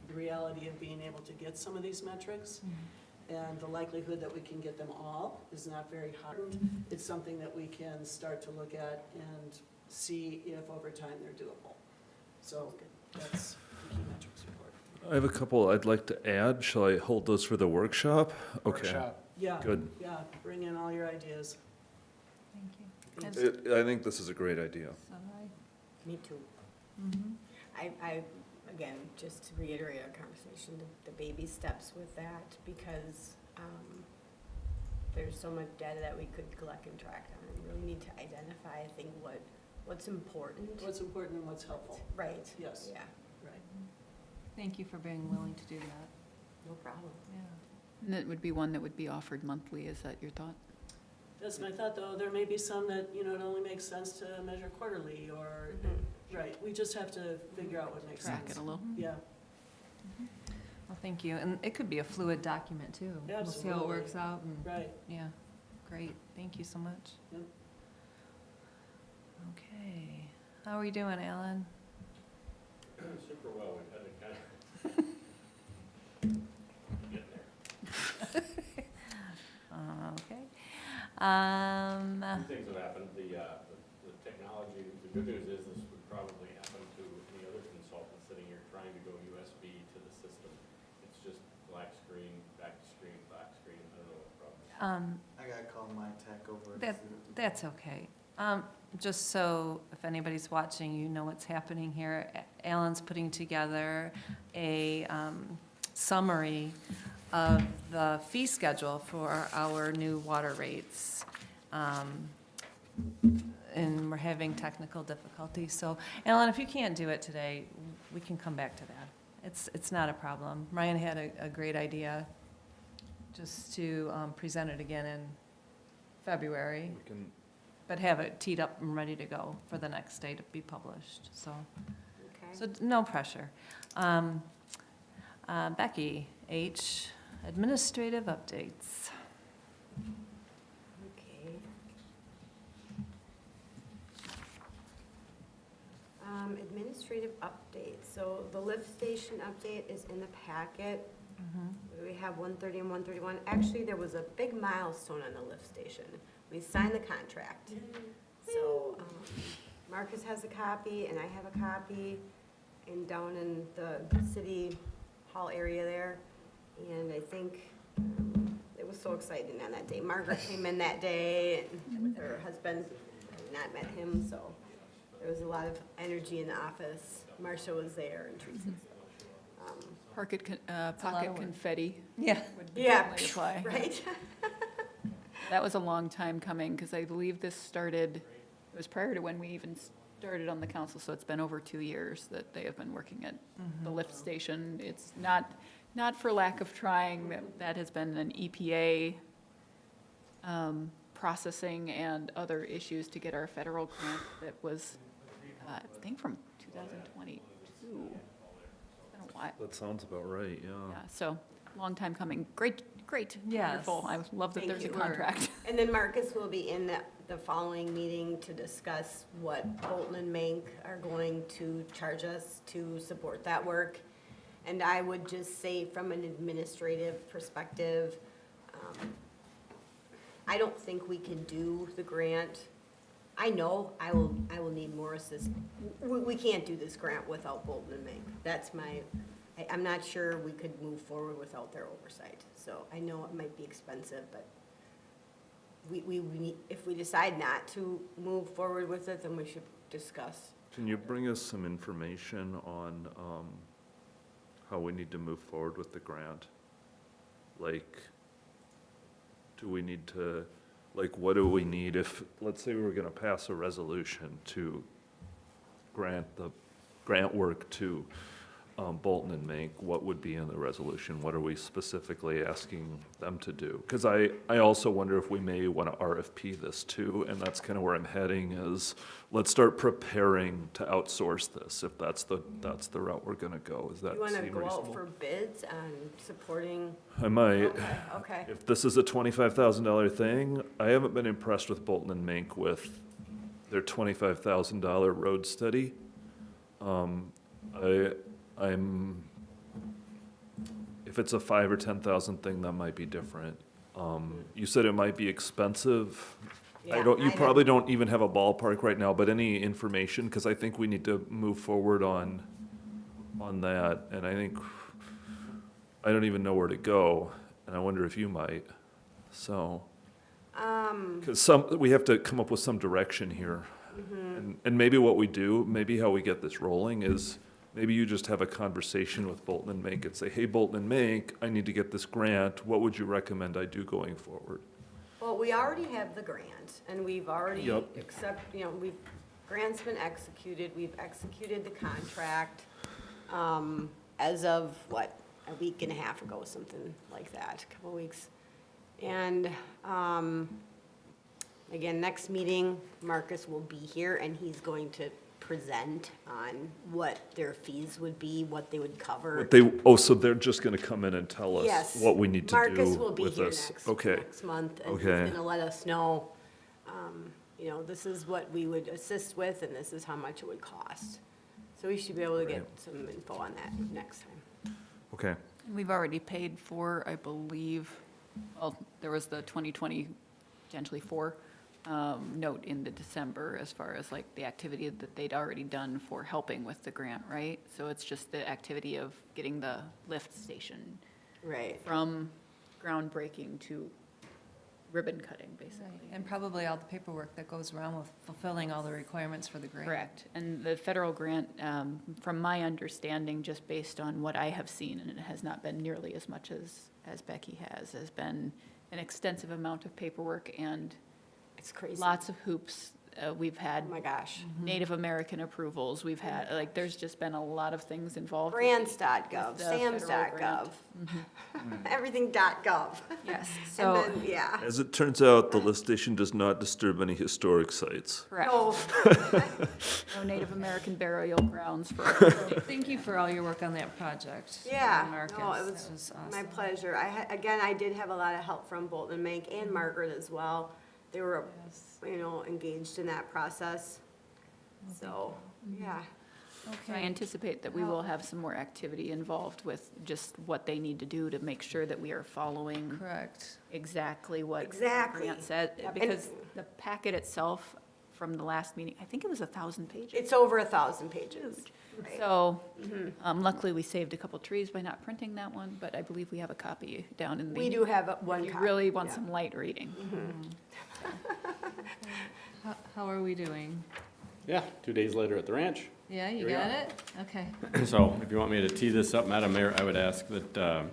the reality of being able to get some of these metrics. And the likelihood that we can get them all is not very hard. It's something that we can start to look at and see if over time they're doable. So that's the key metrics report. I have a couple I'd like to add. Shall I hold those for the workshop? Okay, Workshop. Yeah, good. yeah, bring in all your ideas. Thank you. I think this is a great idea. Me too. I, again, just to reiterate our conversation, the baby steps with that, because there's so much data that we could collect and track on, and really need to identify, I think, what's important. What's important and what's helpful. Right. Yes. Yeah, Right. Thank you for being willing to do that. no problem. Yeah. And that would be one that would be offered monthly, is that your thought? That's my thought, though. There may be some that, it only makes sense to measure quarterly, or, right, we just have to figure out what makes sense. Track it a little? Yeah, Well, thank you. And it could be a fluid document, too. We'll see how it Absolutely. works out, and, right. yeah, great. Thank you so much. Yep. Okay. How are we doing, Alan? Super well, we've had to kind of get there. Okay. Two things have happened. The technology, the good news is this would probably happen to any other consultant sitting here trying to go USB to the system. It's just black screen, back to screen, black screen. I don't know what the problem is. I gotta call my tech over. That's okay. Just so if anybody's watching, you know what's happening here. Alan's putting together a summary of the fee schedule for our new water rates. And we're having technical difficulties. So Alan, if you can't do it today, we can come back to that. It's not a problem. Ryan had a great idea, just to present it again in February. We can, But have it teed up and ready to go for the next day to be published, so Okay. no pressure. Becky, H, administrative updates. Okay. Administrative update. So the lift station update is in the packet. We have 130 and 131. Actually, there was a big milestone on the lift station. We signed the contract. So Marcus has a copy and I have a copy and down in the city hall area there. And I think it was so exciting on that day. Margaret came in that day and with her husband. I've not met him, so there was a lot of energy in the office. Marcia was there and Teresa. Pocket lot of work. confetti Yeah. would Yeah, certainly apply. right? That was a long time coming, because I believe this started, it was prior to when we even started on the council, so it's been over 2 years that they have been working at the lift station. It's not for lack of trying, that has been an EPA processing and other issues to get our federal grant that was, I think from 2022. It's been a while. That sounds about right, yeah. Yeah, so, long time coming. Great, Yes. wonderful. I love that Thank there's a you. contract. And then Marcus will be in the following meeting to discuss what Bolton and Mank are going to charge us to support that work. And I would just say from an administrative perspective, I don't think we can do the grant. I know I will need more assistance. We can't do this grant without Bolton and Mank. That's I'm not sure we could move forward without their oversight. So I know it might be expensive, but we need, if we decide not to move forward with it, then we should discuss. Can you bring us some information on how we need to move forward with the grant? Like, do we need to, like, what do we need if, let's say we were gonna pass a resolution to grant the grant work to Bolton and Mank, what would be in the resolution? What are we specifically asking them to do? Because I also wonder if we may want to RFP this too, and that's kind of where I'm heading is, let's start preparing to outsource this, if that's the route we're gonna go. Does that You want to seem go out reasonable? for bids on supporting? I might. Okay. If this is a $25,000 thing, I haven't been impressed with Bolton and Mank with their $25,000 road study. If it's a 5 or 10,000 thing, that might be different. You said it might be expensive. Yeah, You probably don't even have a ballpark right now, but any information, because I think we need to move forward on that, and I don't even know where to go, and I wonder if you might, so. Because we have to come up with some direction here. And maybe what we do, maybe how we get this rolling is, maybe you just have a conversation with Bolton and Mank and say, hey, Bolton and Mank, I need to get this grant. What would you recommend I do going forward? Well, we already have the grant, and we've already Yep. grant's been executed, we've executed the contract, as of, a week and a half ago, something like that, a couple weeks. And, again, next meeting, Marcus will be here, and he's going to present on what their fees would be, what they would cover. So they're just gonna come in and tell us Yes. what we need to Marcus do will be with here this? next Okay, month, and he's Okay. gonna let us know, this is what we would assist with, and this is how much it would cost. So we should be able to get some info on that next time. okay. We've already paid for, I believe, well, there was the 2020, potentially 4 note in the December as far as like the activity that they'd already done for helping with the grant, right? So it's just the activity of getting the lift station Right. from groundbreaking to ribbon cutting, basically. And probably all the paperwork that goes around with fulfilling all the requirements for the grant. Correct. And the federal grant, from my understanding, just based on what I have seen, and it has not been nearly as much as Becky has been an extensive amount of paperwork and It's crazy. lots of hoops we've had Oh my gosh. Native American approvals, we've had, like, there's just been a lot of things involved. with Grants.gov, with the federal SAMS.gov, grant. everything.gov. Yes, And so, then, yeah. As it turns out, the lift station does not disturb any historic sites. correct. No, No Native American burial grounds for. Thank you for all your work on that project. yeah, Marcus. no, it That was awesome. my pleasure. again, I did have a lot of help from Bolton and Mank and Margaret as well. They were, you know, engaged in that process. So, yeah. So I anticipate that we will have some more activity involved with just what they need to do to make sure that we are following Correct. exactly what the Exactly. grant said. Yep, and- Because the packet itself from the last meeting, I think it was 1,000 pages. It's over 1,000 pages. Right. So luckily, we saved a couple trees by not printing that one, but I believe we have a copy down in the. We do have one If you copy. really want yeah. some light reading. How are we doing? Yeah, 2 days later at the ranch. Yeah, you Here we got go. it? Okay. So if you want me to tee this up, Madam Mayor, I would ask that,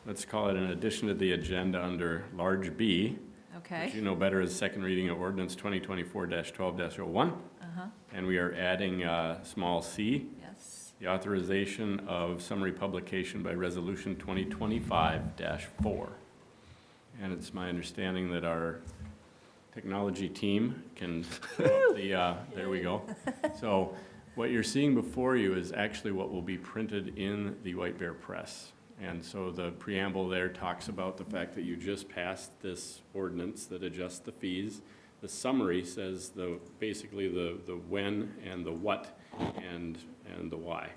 let's call it an addition to the agenda under large B, which Okay. you know better as second reading of ordinance 2024-12-01. Uh-huh. And we are adding small c, Yes. the authorization of summary publication by resolution 2025-4. And it's my understanding that our technology team can, there we go. So what you're seeing before you is actually what will be printed in the White Bear Press. And so the preamble there talks about the fact that you just passed this ordinance that adjusts the fees. The summary says basically the when and the what and the why.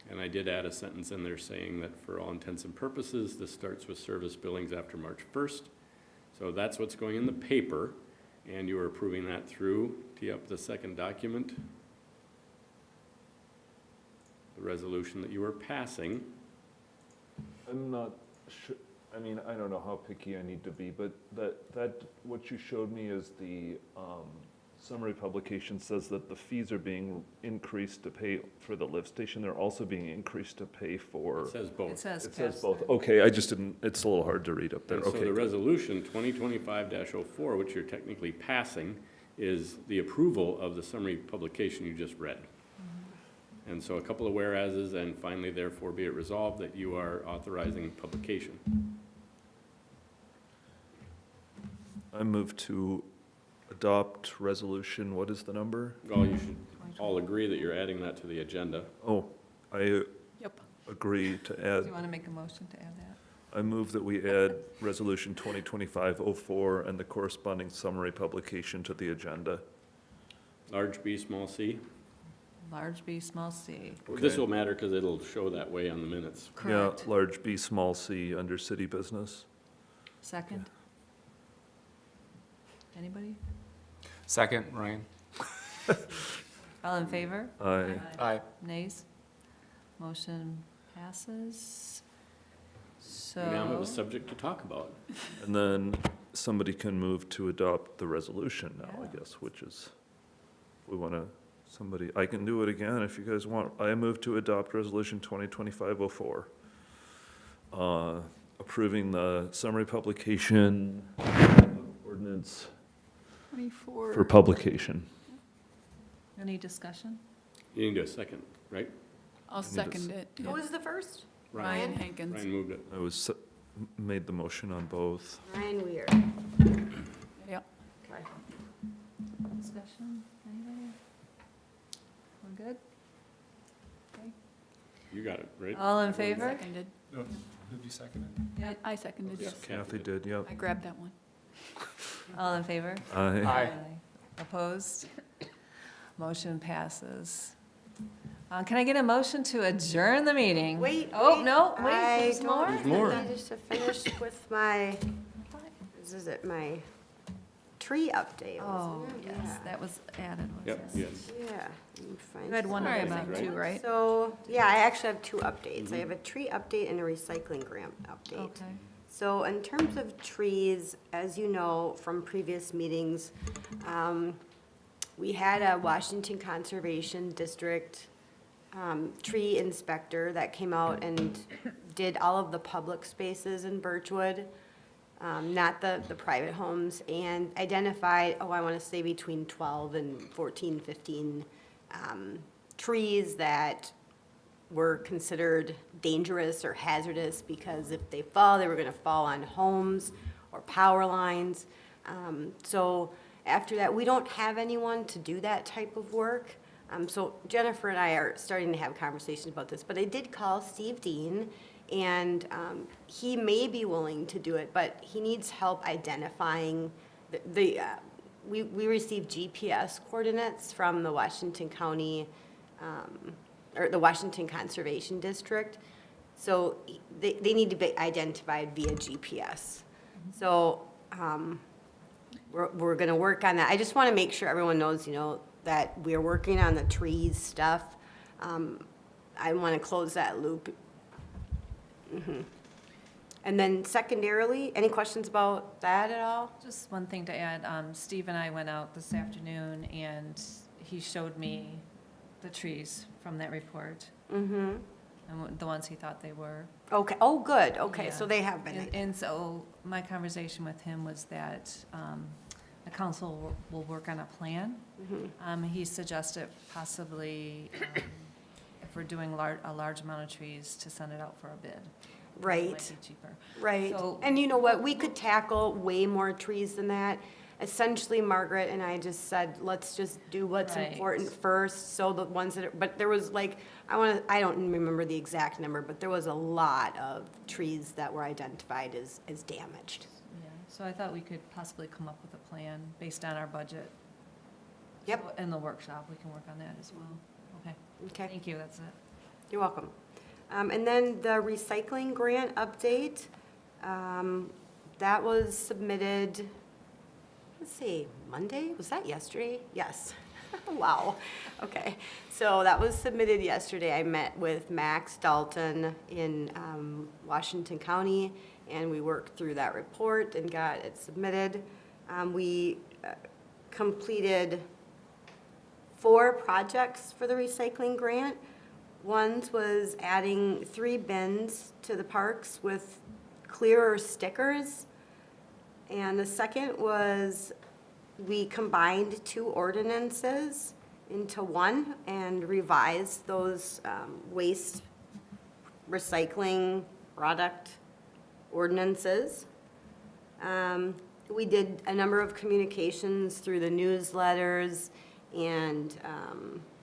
And I did add a sentence in there saying that for all intents and purposes, this starts with service billings after March 1st. So that's what's going in the paper, and you are approving that through, tee up the second document, the resolution that you are passing. I'm not sure, I mean, I don't know how picky I need to be, but what you showed me is the summary publication says that the fees are being increased to pay for the lift station. They're also being increased to pay for. It says both. It says It says pass both. through. Okay, I just didn't, it's a little hard to read up there. And so Okay. the good. resolution 2025-04, which you're technically passing, is the approval of the summary publication you just read. And so a couple of whereases, and finally, therefore, be it resolved that you are authorizing publication. I move to adopt resolution, what is the number? Well, you should all agree that you're adding that to the agenda. Oh, I Yep. agree to Do add, you want to make a motion to add that? I move that we add resolution 2025-04 and the corresponding summary publication to the agenda. Large B, small c. Large B, small c. This Okay. will matter because it'll show that way on the minutes. Correct. Yeah, large B, small c, under city business. Second? Anybody? Second, Ryan. All in favor? Aye. Aye. Nays? Motion passes. We now have So, a subject to talk about. And then somebody can move to adopt the resolution now, I Yeah. guess, which is, we want to, I can do it again if you guys want. I move to adopt resolution 2025-04, approving the summary publication ordinance 24. for publication. any discussion? You need a second, right? I'll second it. Who yeah. was the first? Ryan Hankins. Ryan moved it. I made the motion on both. Ryan Weir. Yep. Okay. Discussion, anybody? We're good? You got it, right? All in favor? Seconded. Who you seconded? I seconded, Yes, yes. Kathy did, yep. I grabbed that one. All in favor? Aye. Aye. Opposed? Motion passes. Can I get a motion to adjourn the meeting? Wait, Oh, wait. no, wait, there's I more? don't- There's more. I just to finish with my, this is it, my tree update. Oh, wasn't it? yes, Yeah. that was added, was Yep, it? yes. Yeah. let me find You had one Sorry other about thing that. too, right? So, yeah, I actually have two updates. I have a tree update and a recycling grant update. Okay. So in terms of trees, as you know from previous meetings, we had a Washington Conservation District tree inspector that came out and did all of the public spaces in Birchwood. not the private homes, and identified, I want to say between 12 and 14, 15 trees that were considered dangerous or hazardous because if they fall, they were going to fall on homes or power lines. So after that, we don't have anyone to do that type of work. So Jennifer and I are starting to have conversations about this, but I did call Steve Dean, and he may be willing to do it, but he needs help identifying we received GPS coordinates from the Washington County, or the Washington Conservation District. So they need to be identified via GPS. So we're gonna work on that. I just wanna make sure everyone knows, that we're working on the trees stuff. I wanna close that loop. And then secondarily, any questions about that at all? Just one thing to add, Steve and I went out this afternoon, and he showed me the trees from that report, and the ones he thought they were. Okay, oh, good, okay, Yeah. so they have been. And so my conversation with him was that the council will work on a plan. He suggested possibly, if we're doing a large amount of trees, to send it out for a bid. It Right, might be cheaper. right. So- And you know what, we could tackle way more trees than that. Essentially, Margaret and I just said, let's just do what's Right. important first, so the ones that are, but there was like, I don't remember the exact number, but there was a lot of trees that were identified as damaged. Yeah, so I thought we could possibly come up with a plan based on our budget. Yep. So in the workshop, we can work on that as well. Okay, Okay, thank you, that's it. you're welcome. And then the recycling grant update, that was submitted, let's see, Monday? Was that yesterday? Yes. Wow. Okay. So that was submitted yesterday. I met with Max Dalton in Washington County, and we worked through that report and got it submitted. We completed 4 projects for the recycling grant. One was adding 3 bins to the parks with clearer stickers. And the second was we combined 2 ordinances into one and revised those waste recycling product ordinances. We did a number of communications through the newsletters and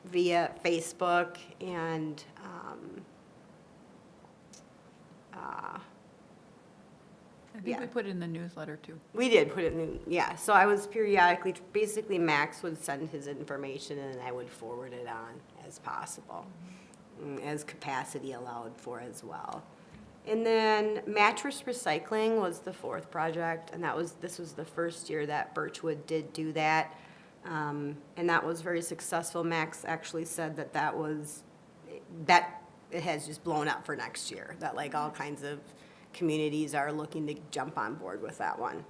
via Facebook and I think we Yeah. put it in the newsletter too. we did put it in, yeah, so I was periodically, basically Max would send his information and I would forward it on as possible, as capacity allowed for as well. And then mattress recycling was the 4th project, and this was the first year that Birchwood did do that. And that was very successful. Max actually said that it has just blown up for next year, that like all kinds of communities are looking to jump on board with that one.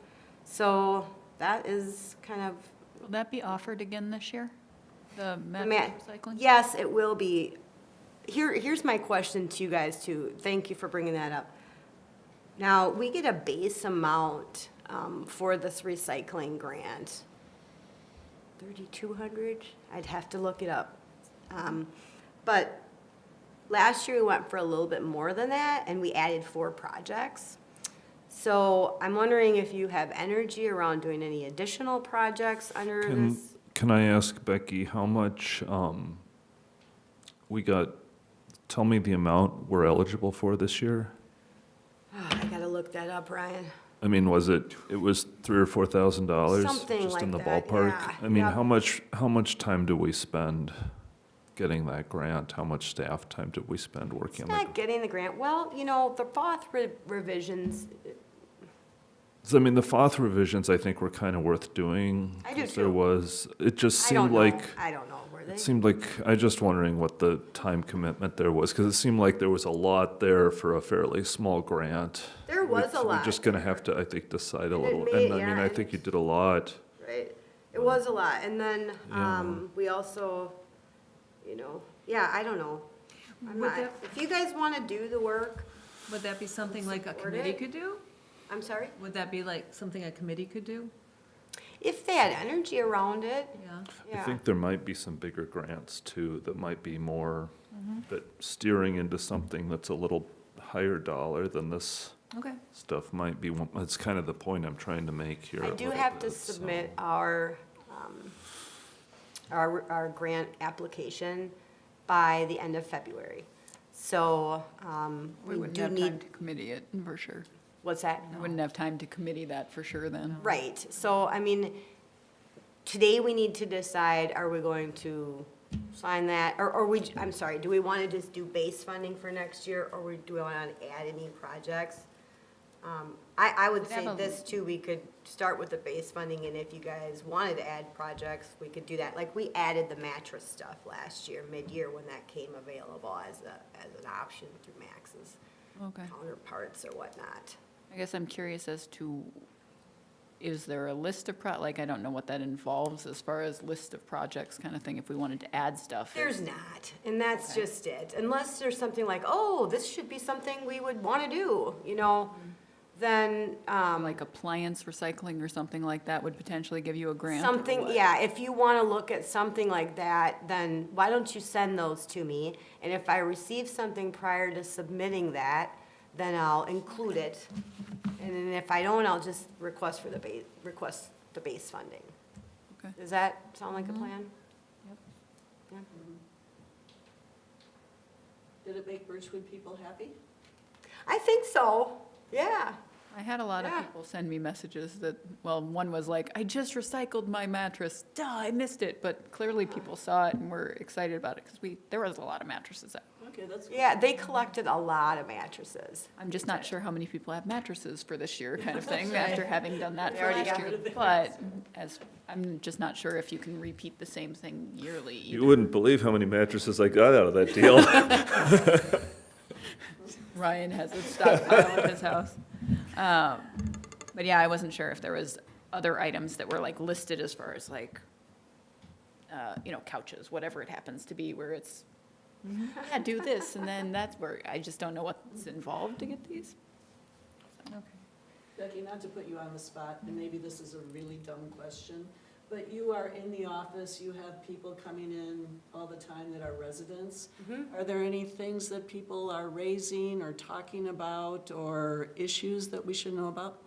So that is kind of. Will that be offered again this year? The the mattress recycling? Yes, it will be. Here's my question to you guys too. Thank you for bringing that up. Now, we get a base amount for this recycling grant. 3,200? I'd have to look it up. But last year we went for a little bit more than that, and we added 4 projects. So I'm wondering if you have energy around doing any additional projects under this? Can I ask Becky how much tell me the amount we're eligible for this year? I gotta look that up, Ryan. I mean, it was $3,000 or $4,000? Something Just in the like that, ballpark? yeah. I mean, Yep. how much time do we spend getting that grant? How much staff time did we spend working on Not that? getting the grant, well, the FOF revisions, I mean, the FOF revisions, I think, were kind of worth doing. I do 'cause there too. was, it just I don't seemed know, like, I don't know, were they? it seemed like, I just wondering what the time commitment there was, because it seemed like there was a lot there for a fairly small grant. There was a lot. We're just gonna have to, I think, decide a And it little, may- and I mean, yeah, I and think you did a lot. Right, it was a lot, and then, Yeah. we also, yeah, I don't know. I'm Would not- that- If you guys wanna do the work, Would that be something like a Support committee it? could do? I'm sorry? Would that be like something a committee could do? If they had energy around it, Yeah. I yeah. think there might be some bigger grants too, that might be more, that steering into something that's a little higher dollar than this Okay. stuff might be, that's kind of the point I'm trying to make here. I a do little have to bit, so. submit our grant application by the end of February. So, We we wouldn't do have time need, to committee it, for sure. what's that? We wouldn't have time to committee that for sure then. Right, so, I mean, today we need to decide, are we going to sign that, or I'm sorry, do we want to just do base funding for next year, or do we want to add any projects? I would We'd have say a- this too, we could start with the base funding, and if you guys wanted to add projects, we could do that. Like, we added the mattress stuff last year, mid-year, when that came available as an option through Max's Okay. counterparts or whatnot. I guess I'm curious as to, is there a list of like, I don't know what that involves as far as list of projects kind of thing, if we wanted to add stuff. There's not, and that's Okay. just it. Unless there's something like, oh, this should be something we would want to do, you know, then, Like appliance recycling or something like that would potentially give you a grant? or something, what? yeah, if you want to look at something like that, then why don't you send those to me? And if I receive something prior to submitting that, then I'll include it. And then if I don't, I'll just request the base funding. Okay. Does that sound like a plan? Yep. Yeah. Did it make Birchwood people happy? I think so, yeah. I had a lot of Yeah. people send me messages that, well, one was like, I just recycled my mattress, duh, I missed it, but clearly people saw it and were excited about it, because there was a lot of mattresses out. Okay, that's good. Yeah, they collected a lot of mattresses. I'm just not sure how many people have mattresses for this year, kind of thing, after having done that They for already last got year. But I'm just not sure if you can repeat the same thing yearly You either. wouldn't believe how many mattresses I got out of that deal. Ryan has a stockpile at his house. But yeah, I wasn't sure if there was other items that were like listed as far as like, couches, whatever it happens to be, where it's, yeah, do this, and then that's where, I just don't know what's involved to get these. Okay. Becky, not to put you on the spot, and maybe this is a really dumb question, but you are in the office, you have people coming in all the time that are residents. Are there any things that people are raising or talking about, or issues that we should know about?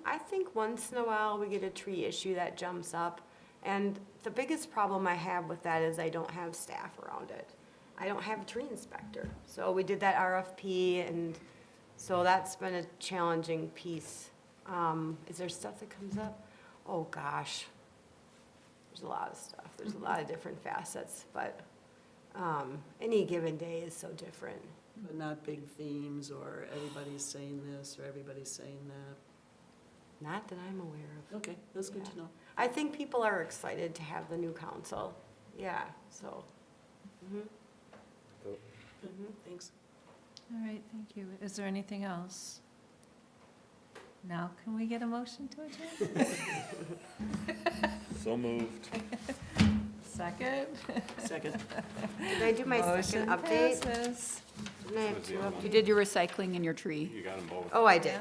I think once in a while we get a tree issue that jumps up, and the biggest problem I have with that is I don't have staff around it. I don't have a tree inspector, so we did that RFP, and so that's been a challenging piece. Is there stuff that comes up? Oh, gosh. There's a lot of stuff. There's a lot of different facets, but any given day is so different. But not big themes, or everybody's saying this, or everybody's saying that? Not that I'm aware of. Okay, that's good to Yeah. know. I think people are excited to have the new council. Yeah, so. Mhm. Thanks. All right, thank you. Is there anything else? Now, can we get a motion to adjourn? So moved. Second? Second. Did I do my second Motion update? passes. Didn't I have two You updates? did your recycling and your tree. You got them both. Oh, I did.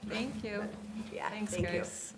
Thank you. Yeah, Thanks, thank you. guys.